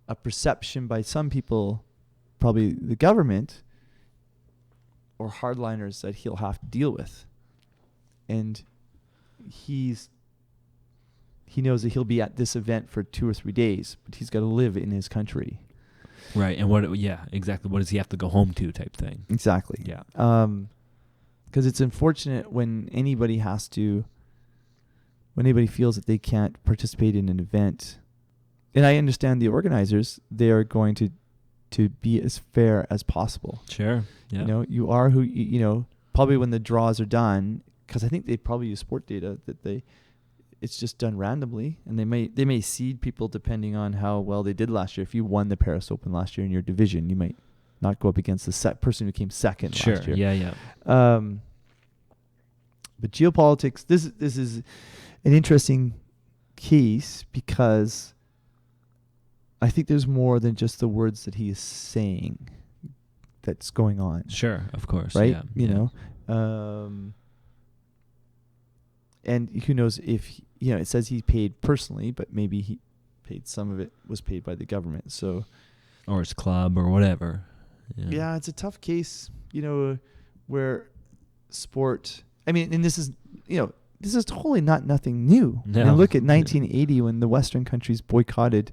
a perception by some people, probably the government or hardliners, that he'll have to deal with. And he knows that he'll be at this event for 2 or 3 days, but he's got to live in his country. Right. And exactly. What does he have to go home to type thing? Exactly. Yeah. Because it's unfortunate when anybody feels that they can't participate in an event. And I understand the organizers, they are going to be as fair as possible. Sure. Yeah. You are who, probably when the draws are done, because I think they probably use sport data that it's just done randomly, and they may seed people depending on how well they did last year. If you won the Paris Open last year in your division, you might not go up against the person who came second last year. Yeah. But geopolitics, this is an interesting case because I think there's more than just the words that he is saying that's going on. Sure, of course. Right? Yeah. And who knows if, it says he paid personally, but maybe he paid, some of it was paid by the government. So, or his club or whatever. Yeah, it's a tough case, where sport. I mean, and this is totally nothing new. No. I mean, look at 1980 when the Western countries boycotted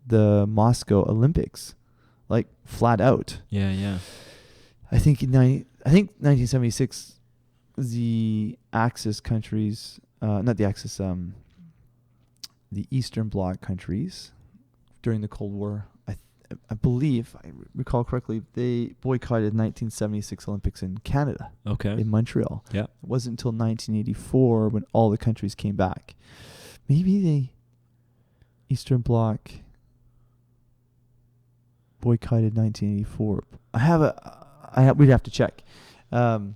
the Moscow Olympics, like flat out. Yeah. I think 1976, the Axis countries, not the Axis, the Eastern Bloc countries, during the Cold War, I believe, I recall correctly, they boycotted 1976 Olympics in Canada, Okay. in Montreal. Yeah. It wasn't until 1984 when all the countries came back. Maybe the Eastern Bloc boycotted 1984. We'd have to check. So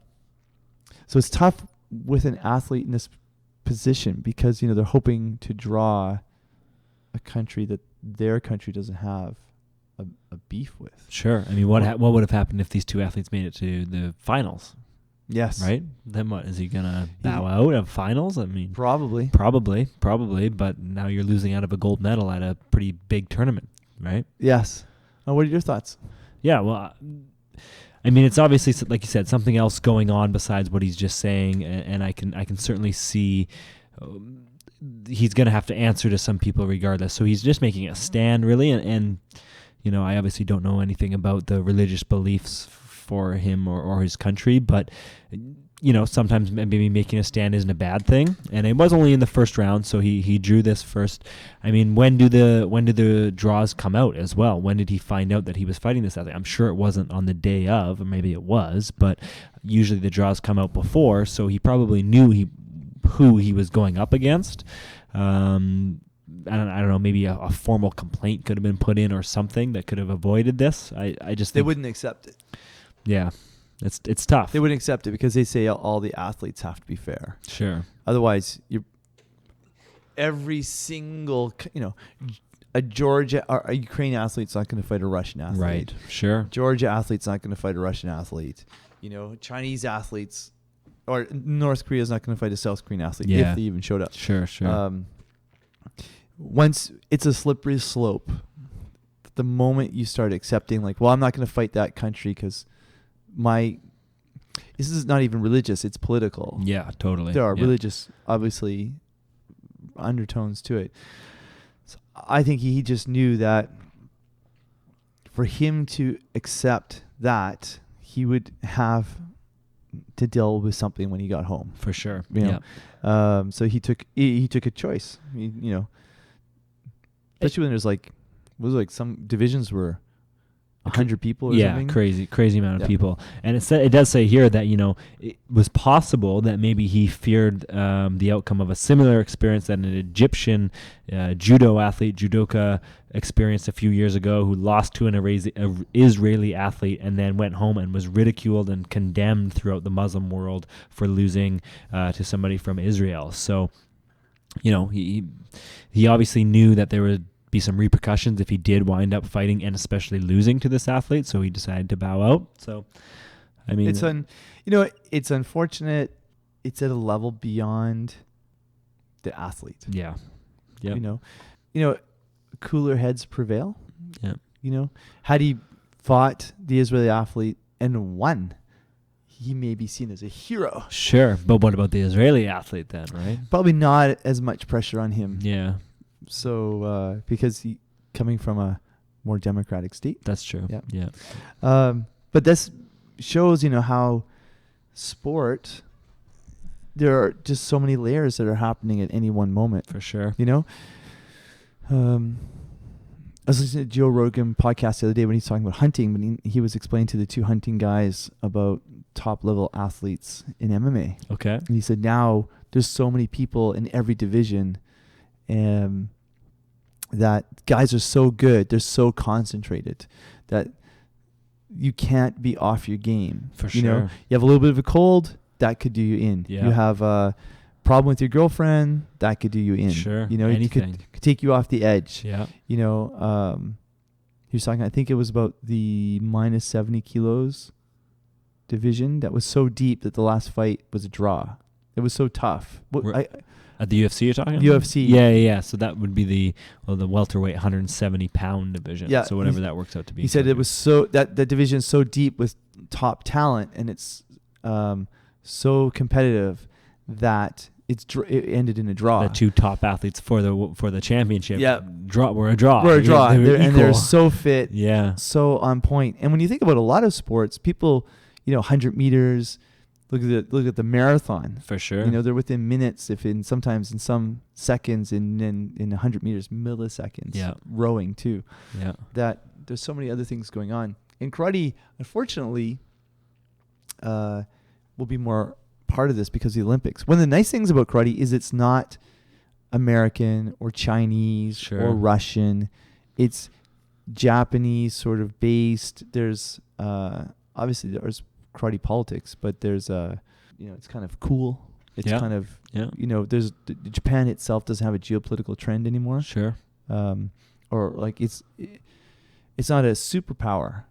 it's tough with an athlete in this position because, they're hoping to draw a country that their country doesn't have a beef with. Sure. I mean, what would have happened if these two athletes made it to the finals? Yes. Right? Then what? Is he going to bow out of finals? I mean, Probably. But now you're losing out of a gold medal at a pretty big tournament, right? Yes. What are your thoughts? Yeah, well, I mean, it's obviously, like you said, something else going on besides what he's just saying, and I can certainly see he's going to have to answer to some people regardless. So he's just making a stand, really, and I obviously don't know anything about the religious beliefs for him or his country, but sometimes maybe making a stand isn't a bad thing. And it was only in the first round, so he drew this first. I mean, when did the draws come out as well? When did he find out that he was fighting this athlete? I'm sure it wasn't on the day of, or maybe it was, but usually the draws come out before, so he probably knew who he was going up against. I don't know, maybe a formal complaint could have been put in or something that could have avoided this. I just They think, wouldn't accept it. yeah, it's tough. They wouldn't accept it because they say all the athletes have to be fair. Sure. Otherwise, every single, a Georgia or a Ukrainian athlete's not going to fight a Russian athlete. Right. Sure. Georgia athlete's not going to fight a Russian athlete. Chinese athletes or North Korea's not going to fight a South Korean athlete if they even showed up. Sure. Once it's a slippery slope, the moment you start accepting, like, well, I'm not going to fight that country because this is not even religious, it's political. Yeah, totally. There are religious, obviously, undertones to it. So I think he just knew that for him to accept that, he would have to deal with something when he got home. For sure. So he took a choice. Especially when there's some divisions were 100 people or something. crazy amount of people. And it does say here that it was possible that maybe he feared the outcome of a similar experience that an Egyptian judoka experienced a few years ago, who lost to an Israeli athlete and then went home and was ridiculed and condemned throughout the Muslim world for losing to somebody from Israel. So he obviously knew that there would be some repercussions if he did wind up fighting and especially losing to this athlete, so he decided to bow out. So I mean, it's unfortunate. It's at a level beyond the athlete. Yeah. Cooler heads prevail. Yeah. Had he fought the Israeli athlete and won, he may be seen as a hero. Sure, but what about the Israeli athlete then, right? Probably not as much pressure on him. Yeah. So because he coming from a more democratic state. That's true. Yeah. But this shows, how sport, there are just so many layers that are happening at any one moment. For sure. I was listening to Joe Rogan podcast the other day when he's talking about hunting, but he was explaining to the two hunting guys about top level athletes in MMA. Okay. And he said now there's so many people in every division, that guys are so good, they're so concentrated that you can't be off your game. For sure. You have a little bit of a cold, that could do you in. Yeah. You have a problem with your girlfriend, that could do you in. Sure. It could take you off the edge. Yeah. He was talking, I think it was about the minus 70 kilos division that was so deep that the last fight was a draw. It was so tough. At the UFC you're talking? UFC. Yeah. So that would be the welterweight 170-pound division. Yeah. So whatever that works out to be. He said it was that division is so deep with top talent, and it's so competitive that it ended in a draw. The two top athletes for the championship. Yeah. Were a draw. We're a draw. And they're so fit. Yeah. So on point. And when you think about a lot of sports, people, 100 meters. Look at the marathon. For sure. They're within minutes, sometimes in some seconds, in 100 meters, milliseconds. Yeah. Rowing too. Yeah. That there's so many other things going on. In karate, unfortunately, will be more part of this because of the Olympics. One of the nice things about karate is it's not American or Chinese or Russian. It's Japanese sort of based. There's obviously there's karate politics, but there's it's kind of cool. It's kind of there's Japan itself doesn't have a geopolitical trend anymore. Sure. Or like it's not a superpower.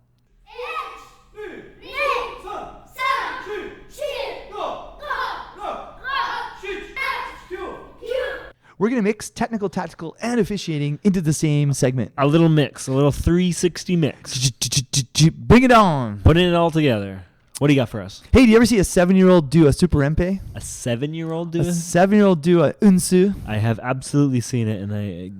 We're going to mix technical, tactical, and officiating into the same segment. A little mix, a little 360 mix. Bring it on. Putting it all together. What do you got for us? Hey, do you ever see a 7-year-old do a super empe? A 7-year-old do a 7-year-old do a unsu? I have absolutely seen it, and a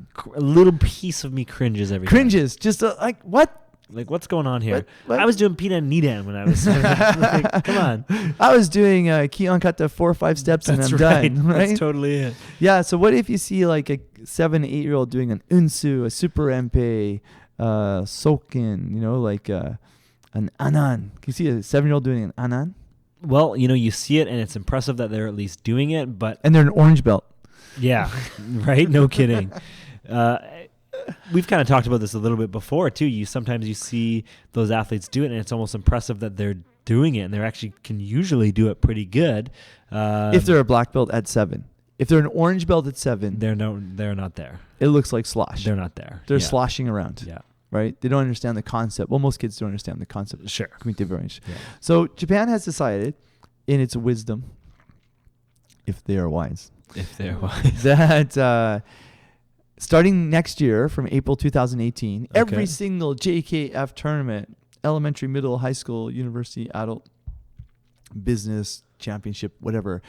little piece of me cringes every time. Cringes. Just like, what? Like, what's going on here? What? I was doing Pina Nidan when I was 7. Like, come on. I was doing Kion Kata 4 or 5 steps and I'm done. Right? That's totally it. Yeah, so what if you see like a 7, 8-year-old doing an unsu, a super empe, soken, like an anan? Can you see a 7-year-old doing an anan? Well, you see it, and it's impressive that they're at least doing it, but... And they're an orange belt. Yeah, right? No kidding. We've kind of talked about this a little bit before, too. Sometimes you see those athletes do it, and it's almost impressive that they're doing it, and they actually can usually do it pretty good. If they're a black belt at 7. If they're an orange belt at 7... They're not there. It looks like slosh. They're not there. They're sloshing around. Yeah. Right? They don't understand the concept. Well, most kids don't understand the concept. Sure. Cognitive range. Yeah. So Japan has decided, in its wisdom, if they are wise, that starting next year from April 2018, every single JKF tournament, elementary, middle, high school, university, adult, business, championship, whatever,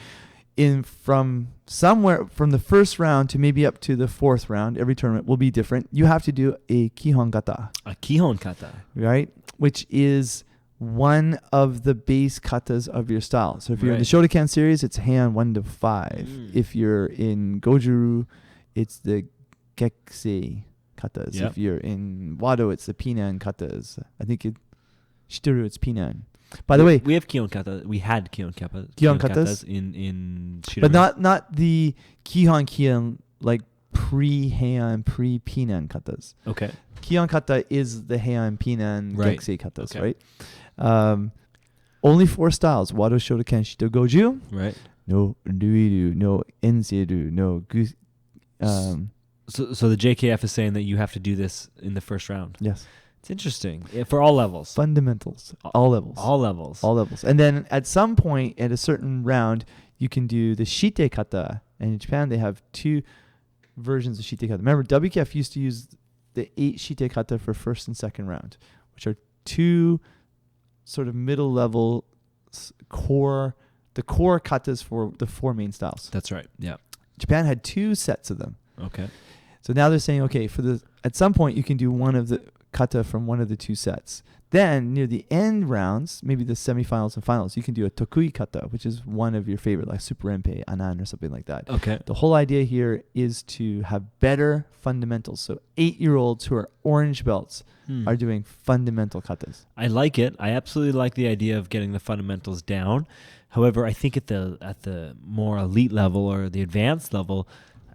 from the first round to maybe up to the 4th round, every tournament will be different. You have to do a kihon kata. A kihon kata. Right? Which is one of the base katas of your style. So if you're in the Shotokan series, it's Heian 1 to 5. If you're in Gojuru, it's the Gekkei katas. Yep. If you're in Wado, it's the Pinan katas. I think Shiteru, it's Pinan. By the way, we have Kion kata. We had Kion katas in Shiteru. But not the Kion like pre-Heian, pre-Pinan katas. Okay. Kion kata is the Heian, Pinan, Gekkei katas, okay. right? Only 4 styles. Wado, Shotokan, Shito, Goju. Right. No Ruiru, no Enseiru, no Gu. So the JKF is saying that you have to do this in the first round. Yes. It's interesting. For all levels. Fundamentals. All levels. All levels. All levels. And then at some point, at a certain round, you can do the Shite kata. And in Japan, they have 2 versions of Shite kata. Remember, WKF used to use the 8 Shite kata for first and second round, which are 2 sort of middle level the core katas for the 4 main styles. That's right. Yeah. Japan had 2 sets of them. Okay. So now they're saying, okay, at some point you can do one of the kata from one of the 2 sets. Then near the end rounds, maybe the semifinals and finals, you can do a tokui kata, which is one of your favorite, like super empe, anan, or something like that. Okay. The whole idea here is to have better fundamentals. So 8-year-olds who are orange belts are doing fundamental katas. I like it. I absolutely like the idea of getting the fundamentals down. However, I think at the more elite level or the advanced level,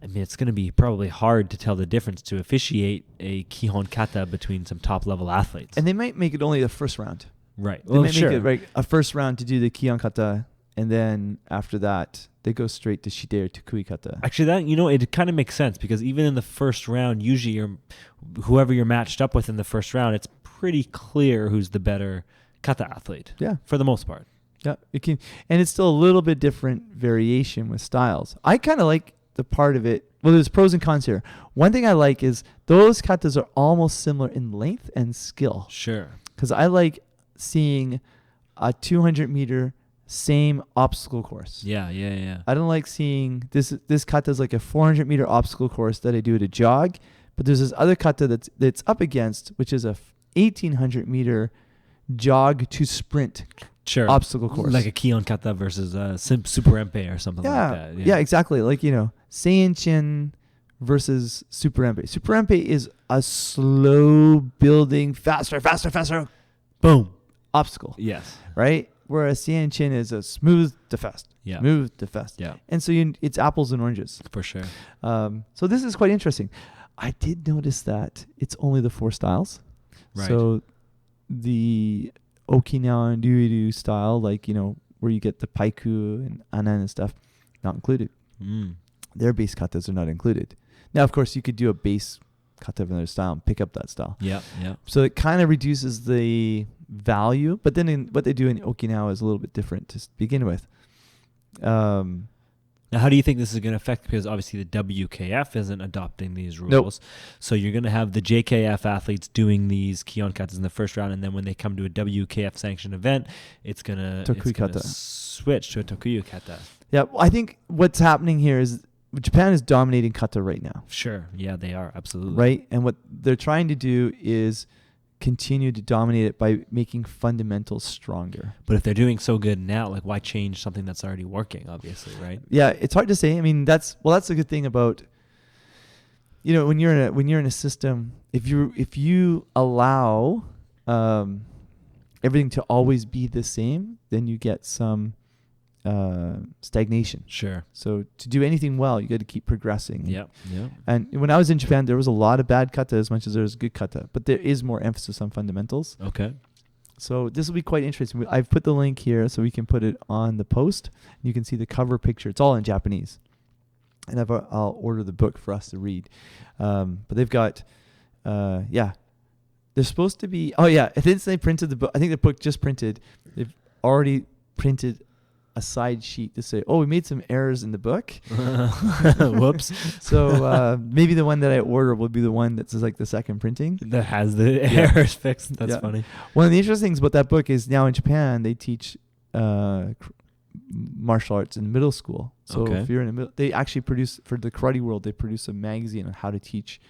I mean, it's going to be probably hard to tell the difference to officiate a kihon kata between some top-level athletes. And they might make it only the first round. Right. They might make it a first round to do the kihon kata, and then after that, they go straight to shite or tokui kata. Actually, that it kind of makes sense because even in the first round, usually whoever you're matched up with in the first round, it's pretty clear who's the better kata athlete. Yeah. For the most part. Yeah, it can, and it's still a little bit different variation with styles. I kind of like the part of it. Well, there's pros and cons here. One thing I like is those katas are almost similar in length and skill. Sure. Because I like seeing a 200-meter same obstacle course. Yeah. I don't like seeing this kata is like a 400-meter obstacle course that I do to jog, but there's this other kata that's up against, which is a 1,800-meter jog to sprint obstacle course. Like a Kion kata versus Super Empe or something like that. Yeah, exactly. Like, Seinchin versus Super Empe. Super Empe is a slow building, faster, boom, obstacle. Yes. Right? Whereas Seinchin is a smooth to fast. Yeah. Smooth to fast. Yeah. And so it's apples and oranges. For sure. So this is quite interesting. I did notice that it's only the 4 styles. Right. So the Okinawan Ryuryu style, like, where you get the Paiku and Anan and stuff, not included. Their base katas are not included. Now, of course, you could do a base kata of another style and pick up that style. Yeah. So it kind of reduces the value, but then what they do in Okinawa is a little bit different to begin with. Now, how do you think this is going to affect? Because obviously the WKF isn't adopting these rules. Nope. So you're going to have the JKF athletes doing these Kion katas in the first round, and then when they come to a WKF sanctioned event, it's going to switch to a Tokuyu kata. Yeah, I think what's happening here is Japan is dominating kata right now. Sure. Yeah, they are. Absolutely. Right? And what they're trying to do is continue to dominate it by making fundamentals stronger. But if they're doing so good now, like, why change something that's already working, obviously, right? Yeah, it's hard to say. I mean, that's a good thing about, when you're in a system, if you allow everything to always be the same, then you get some stagnation. Sure. So to do anything well, you got to keep progressing. Yeah. And when I was in Japan, there was a lot of bad kata as much as there was good kata, but there is more emphasis on fundamentals. Okay. So this will be quite interesting. I've put the link here so we can put it on the post. You can see the cover picture. It's all in Japanese, and I'll order the book for us to read. But they've got, they're supposed to be. Oh yeah, since they printed the book, I think the book just printed. They've already printed a side sheet to say, we made some errors in the book. Whoops. So maybe the one that I order will be the one that's like the second printing. That has the errors fixed. That's funny. One of the interesting things about that book is now in Japan, they teach martial arts in middle school. So if you're in the middle, they actually produce, for the Karate World, they produce a magazine on how to teach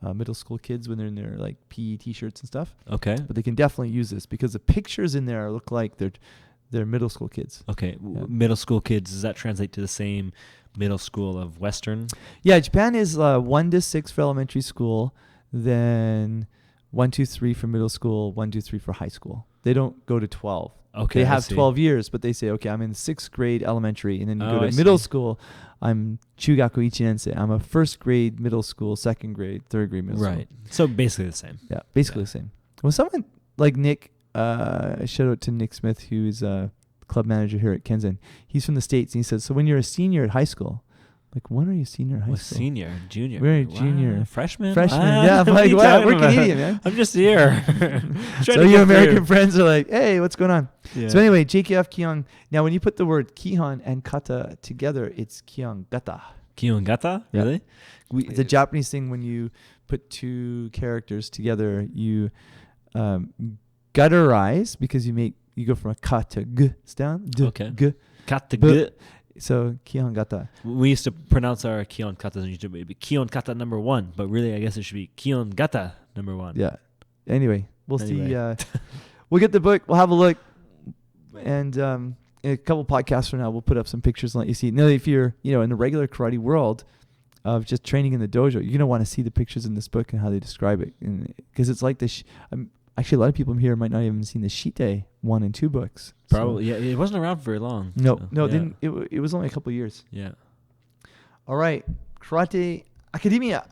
middle school kids when they're in their like PE t-shirts and stuff. Okay. But they can definitely use this because the pictures in there look like they're middle school kids. Okay. Yeah. Middle school kids, does that translate to the same middle school of Western? Yeah, Japan is 1 to 6 for elementary school, then 1, 2, 3 for middle school, 1, 2, 3 for high school. They don't go to 12. Okay. They have 12 years, but they say, okay, I'm in 6th grade elementary, and then you go to middle school. I'm Chugaku Ichinensei. I'm a 1st grade middle school, 2nd grade, 3rd grade middle school. Right. So basically the same. Yeah, basically the same. Well, someone like Nick, shout out to Nick Smith, who is a club manager here at Kenzen. He's from the States, and he says, so when you're a senior at high school, like, when are you senior in high school? Senior, junior. We're a junior. Freshman? Yeah, I'm like, what? We're Canadian, man. I'm just here. So your American friends are like, hey, what's going on? Yeah. So anyway, JKF Kion. Now, when you put the word Kihon and Kata together, it's Kion Gata. Kion Gata? Yeah. Really? It's a Japanese thing. When you put 2 characters together, you gutterize, because you go from a ka to g sound. Okay. G. Kata g. So Kion Gata. We used to pronounce our Kion Katas on YouTube. It'd be Kion Kata number 1, but really I guess it should be Kion Gata number 1. Yeah. Anyway, we'll see. We'll get the book. We'll have a look. And in a couple podcasts from now, we'll put up some pictures and let you see. Now, if you're in the regular karate world of just training in the dojo, you're going to want to see the pictures in this book and how they describe it. Because it's like this. Actually, a lot of people here might not even seen the Shite 1 and 2 books. Probably, yeah. It wasn't around for very long. No, it didn't. It was only a couple of years. Yeah. All right, Karate Academia.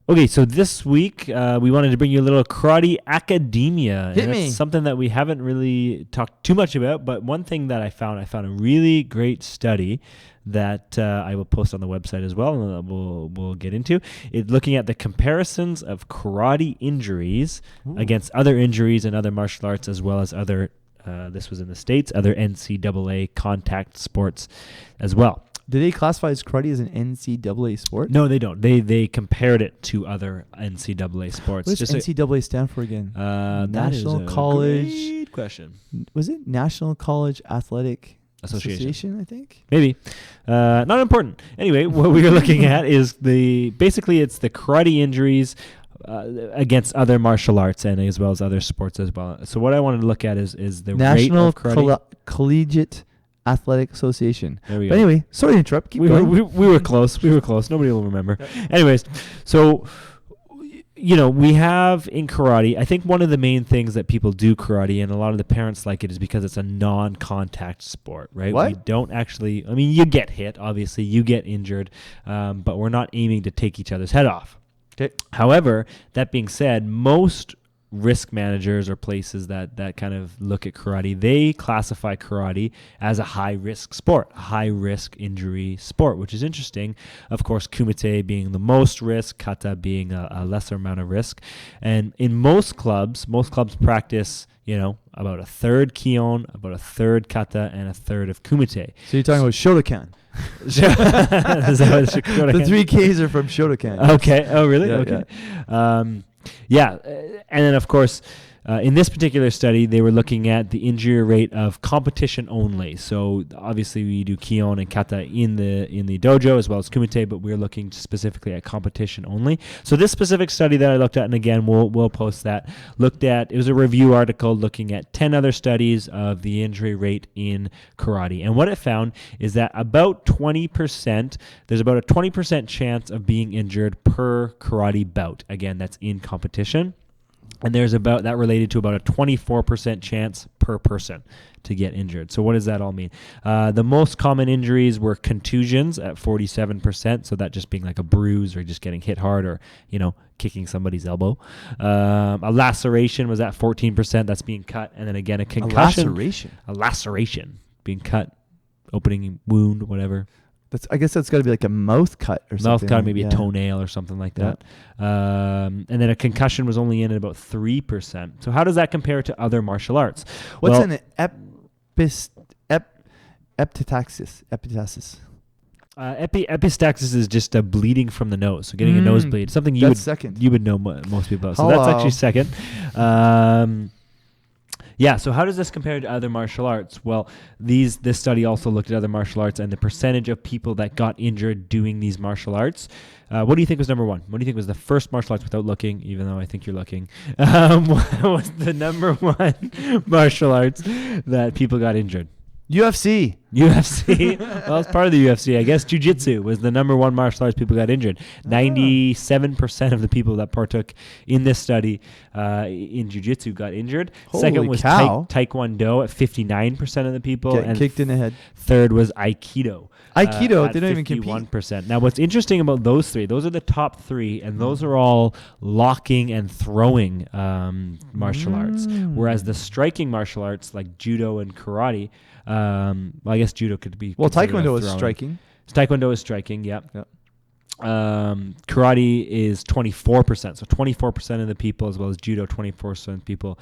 Okay, so this week we wanted to bring you a little Karate Academia. Hit and me. It's something that we haven't really talked too much about, but one thing that I found a really great study that I will post on the website as well, and we'll get into it, looking at the comparisons of karate injuries against other injuries in other martial arts, as well as other this was in the States, other NCAA contact sports as well. Do they classify as karate as an NCAA sport? No, they don't. They compared it to other NCAA sports. What does NCAA stand for again? That is National a College. great question. Was it National College Athletic Association, I think. Maybe. Not important. Anyway, what we are looking at is basically it's the karate injuries against other martial arts and as well as other sports as well. So what I wanted to look at is the National rate of karate. Collegiate Athletic Association. There we go. But anyway, sorry to interrupt. Keep going. We were close. We were close. Nobody will remember. Yep. Anyways, so we have in karate, I think one of the main things that people do karate, and a lot of the parents like it, is because it's a non-contact sport, right? What? We don't actually, you get hit, obviously, you get injured, but we're not aiming to take each other's head off. Okay. However, that being said, most risk managers or places that kind of look at karate, they classify karate as a high-risk sport, a high-risk injury sport, which is interesting. Of course, kumite being the most risk, kata being a lesser amount of risk. And in most clubs practice, about a third kion, about a third kata, and a third of kumite. So you're talking about Shotokan. Is that what Shotokan? The 3 Ks are from Shotokan. Okay. Oh, really? Yeah, okay. And then of course, in this particular study, they were looking at the injury rate of competition only. So obviously, we do kion and kata in the dojo as well as kumite, but we're looking specifically at competition only. So this specific study that I looked at, and again, we'll post that. It was a review article looking at 10 other studies of the injury rate in karate, and what it found is that about 20%. There's about a 20% chance of being injured per karate bout. Again, that's in competition. And there's about that related to about a 24% chance per person to get injured. So what does that all mean? The most common injuries were contusions at 47%. So that just being like a bruise or just getting hit hard or, kicking somebody's elbow. A laceration was at 14%. That's being cut. And then again, a concussion. A laceration. Being cut, opening wound, whatever. I guess that's got to be like a mouth cut or something. Mouth cut, maybe a toenail or something like that. And then a concussion was only in at about 3%. So how does that compare to other martial arts? What's an epistaxis? Epistaxis is just a bleeding from the nose, so getting a nosebleed. Something you would know most people about. So that's actually second. So how does this compare to other martial arts? Well, this study also looked at other martial arts and the percentage of people that got injured doing these martial arts. What do you think was number one? What do you think was the first martial arts, without looking, even though I think you're looking? What was the number one martial arts that people got injured? UFC. Well, it's part of the UFC. I guess jiu-jitsu was the number one martial arts people got injured. 97% of the people that partook in this study in jiu-jitsu got injured. Holy Second was cow. Taekwondo at 59% of the people. Getting kicked in the head. Third was Aikido. Aikido, they don't even compete. 51%. Now, what's interesting about those three, those are the top three, and those are all locking and throwing martial arts. Whereas the striking martial arts like judo and karate, I guess judo could be. Well, Taekwondo is striking. Taekwondo is striking, yeah. Karate is 24%. So 24% of the people, as well as judo, 24% of people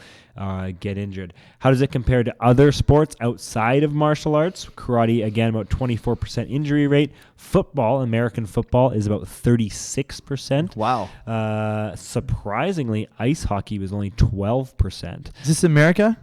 get injured. How does it compare to other sports outside of martial arts? Karate, again, about 24% injury rate. Football, American football, is about 36%. Wow. Surprisingly, ice hockey was only 12%. Is this America?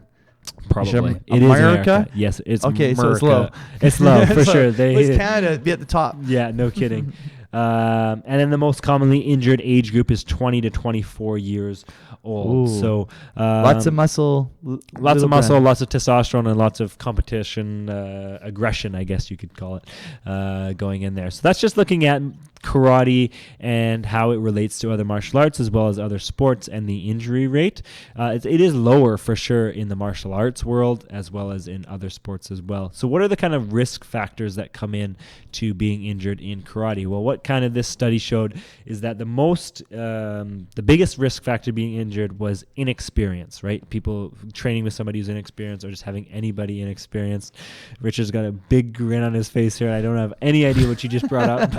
Probably. It is America? Yes, it's okay, America. So it's low. It's low, for sure. It's Canada be at the top. Yeah, no kidding. And then the most commonly injured age group is 20 to 24 years old. Ooh. So lots of muscle. Lots of muscle, lots of testosterone, and lots of competition, aggression, I guess you could call it, going in there. So that's just looking at karate and how it relates to other martial arts as well as other sports and the injury rate. It is lower for sure in the martial arts world as well as in other sports as well. So what are the kind of risk factors that come in to being injured in karate? Well, what kind of this study showed is that the biggest risk factor being injured was inexperience, right? People training with somebody who's inexperienced or just having anybody inexperienced. Richard's got a big grin on his face here. I don't have any idea what you just brought up.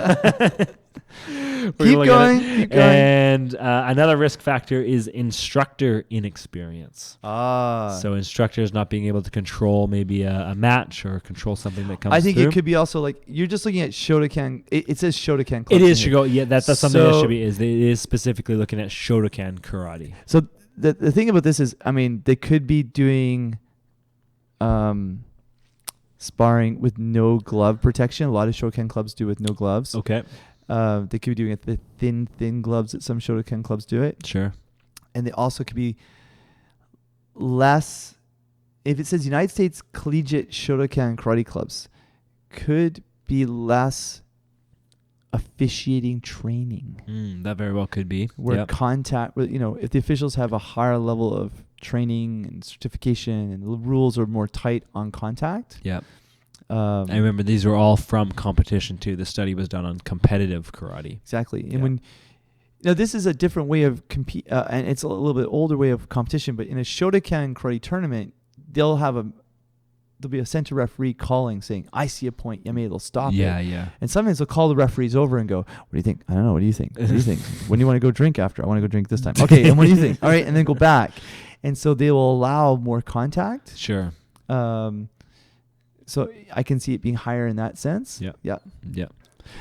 Keep going. And another risk factor is instructor inexperience. So instructors not being able to control maybe a match or control something that comes I think through. it could be also like you're just looking at Shotokan. It says Shotokan. It is Shotokan. Yeah, that's something that should be. It is specifically looking at Shotokan karate. So the thing about this is, I mean, they could be doing sparring with no glove protection. A lot of Shotokan clubs do with no gloves. Okay. They could be doing it the thin gloves that some Shotokan clubs do it. Sure. And they also could be less. If it says United States Collegiate Shotokan Karate Clubs, could be less officiating training. That very well could be. Where contact, if the officials have a higher level of training and certification and the rules are more tight on contact. Yeah. I remember these were all from competition too. The study was done on competitive karate. Exactly. And this is a different way of compete, and it's a little bit older way of competition, but in a Shotokan karate tournament, there'll be a center referee calling saying, I see a point, Yame, they'll stop it. Yeah. And sometimes they'll call the referees over and go, what do you think? I don't know. What do you think? What do you think? When do you want to go drink after? I want to go drink this time. Okay. And what do you think? All right. And then go back. And so they will allow more contact. Sure. So I can see it being higher in that sense. Yeah.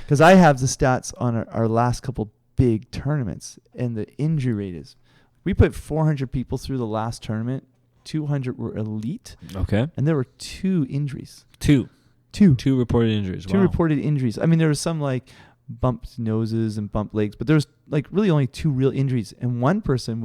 Because I have the stats on our last couple big tournaments, and the injury rate is, we put 400 people through the last tournament. 200 were elite. Okay. And there were 2 injuries. Two reported injuries. Two reported injuries. I mean, there was some like bumped noses and bumped legs, but there was like really only 2 real injuries. And one person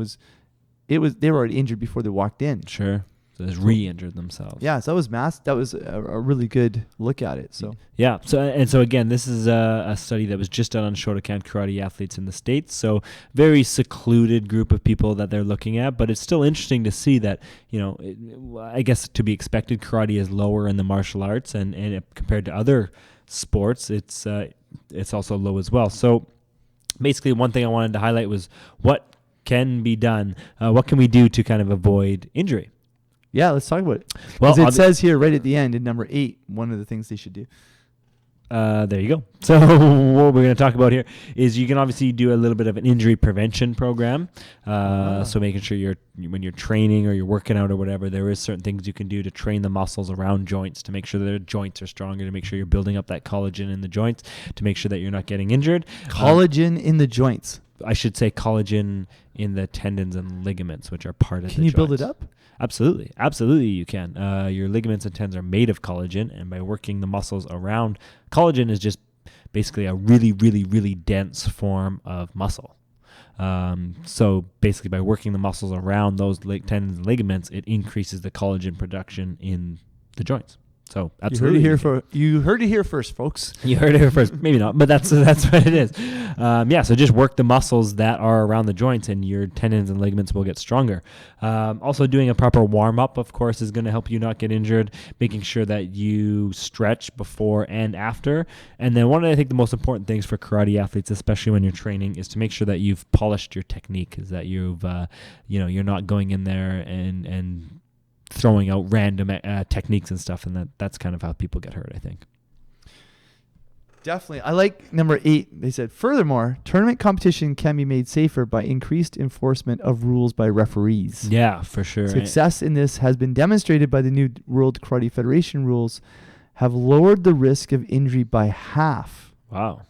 they were already injured before they walked in. Sure. So they re-injured themselves. Yeah. So that was a really good look at it. So yeah. So again, this is a study that was just done on Shotokan karate athletes in the States. So very secluded group of people that they're looking at, but it's still interesting to see that, I guess to be expected, karate is lower in the martial arts, and compared to other sports, it's also low as well. So basically, one thing I wanted to highlight was what can be done. What can we do to kind of avoid injury? Yeah, let's talk about it. Well, it says here right at the end in number 8, one of the things they should do. There you go. So what we're going to talk about here is you can obviously do a little bit of an injury prevention program. So making sure when you're training or you're working out or whatever, there is certain things you can do to train the muscles around joints to make sure that their joints are stronger, to make sure you're building up that collagen in the joints, to make sure that you're not getting injured. Collagen in the joints. I should say collagen in the tendons and ligaments, which are part of the joints. Can you build it up? Absolutely you can. Your ligaments and tendons are made of collagen, and by working the muscles around, collagen is just basically a really, really, really dense form of muscle. So basically by working the muscles around those tendons and ligaments, it increases the collagen production in the joints. So absolutely. You heard it here first, folks. You heard it here first. Maybe not, but that's what it is. So just work the muscles that are around the joints, and your tendons and ligaments will get stronger. Also, doing a proper warm-up, of course, is going to help you not get injured, making sure that you stretch before and after. And then one of, I think, the most important things for karate athletes, especially when you're training, is to make sure that you've polished your technique, is that you've, you're not going in there and throwing out random techniques and stuff, and that's kind of how people get hurt, I think. Definitely. I like number 8. They said, furthermore, tournament competition can be made safer by increased enforcement of rules by referees. Yeah, for sure. Success in this has been demonstrated by the new World Karate Federation rules have lowered the risk of injury by half. Wow.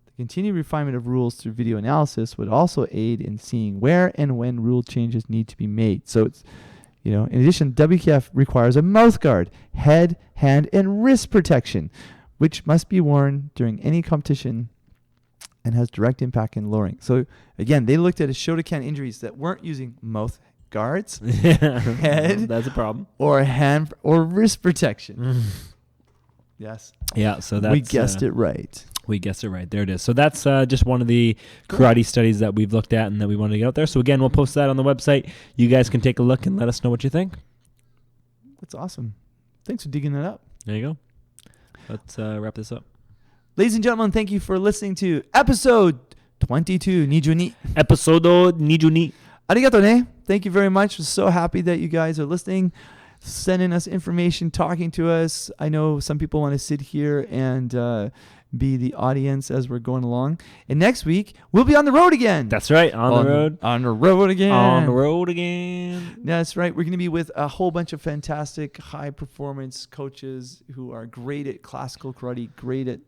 The continued refinement of rules through video analysis would also aid in seeing where and when rule changes need to be made. So it's, in addition, WKF requires a mouth guard, head, hand, and wrist protection, which must be worn during any competition and has direct impact in lowering. So again, they looked at a Shotokan injuries that weren't using mouth guards, head, that's a problem, or hand or wrist protection. Yes. Yeah. So that's we guessed it right. We guessed it right. There it is. So that's just one of the karate studies that we've looked at and that we wanted to get out there. So again, we'll post that on the website. You guys can take a look and let us know what you think. That's awesome. Thanks for digging that up. There you go. Let's wrap this up. Ladies and gentlemen, thank you for listening to episode 22. Nijuni. Episodo Nijuni. Arigato ne. Thank you very much. We're so happy that you guys are listening. sending us information, talking to us. I know some people want to sit here and be the audience as we're going along. And next week, we'll be on the road again. That's right. On the road. On the road again. On the road again. That's right. We're going to be with a whole bunch of fantastic high-performance coaches who are great at classical karate, great at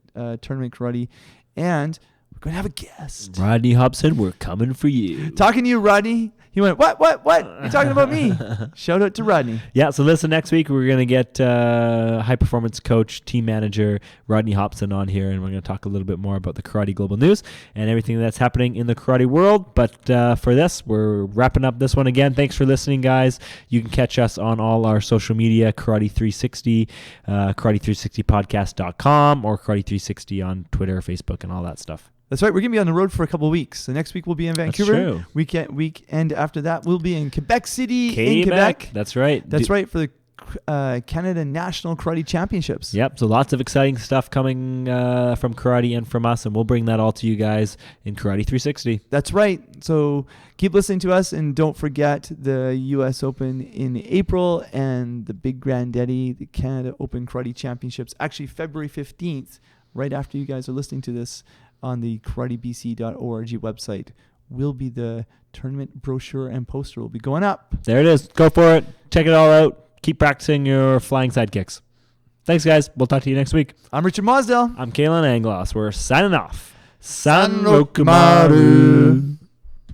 tournament karate, and we're going to have a guest. Rodney Hobson, we're coming for you. Talking to you, Rodney. He went, what? You're talking about me. Shout out to Rodney. Yeah, so listen, next week we're going to get high-performance coach, team manager Rodney Hobson on here, and we're going to talk a little bit more about the Karate Global News and everything that's happening in the karate world. But for this, we're wrapping up this one again. Thanks for listening, guys. You can catch us on all our social media, Karate360, Karate360podcast.com, or Karate360 on Twitter, Facebook, and all that stuff. That's right. We're going to be on the road for a couple of weeks. So next week we'll be in Vancouver. That's true. Weekend after that we'll be in Quebec City, in Quebec. That's right. That's right, for the Canada National Karate Championships. Yep. So lots of exciting stuff coming from karate and from us, and we'll bring that all to you guys in Karate 360. That's right. So keep listening to us, and don't forget the U.S. Open in April and the Big Granddaddy, the Canada Open Karate Championships, actually February 15th, right after you guys are listening to this, on the karatebc.org website will be the tournament brochure and poster will be going up. There it is. Go for it. Check it all out. Keep practicing your flying sidekicks. Thanks, guys. We'll talk to you next week. I'm Richard Mosdell. I'm Kalan Anglos. We're signing off. San Rokumaru.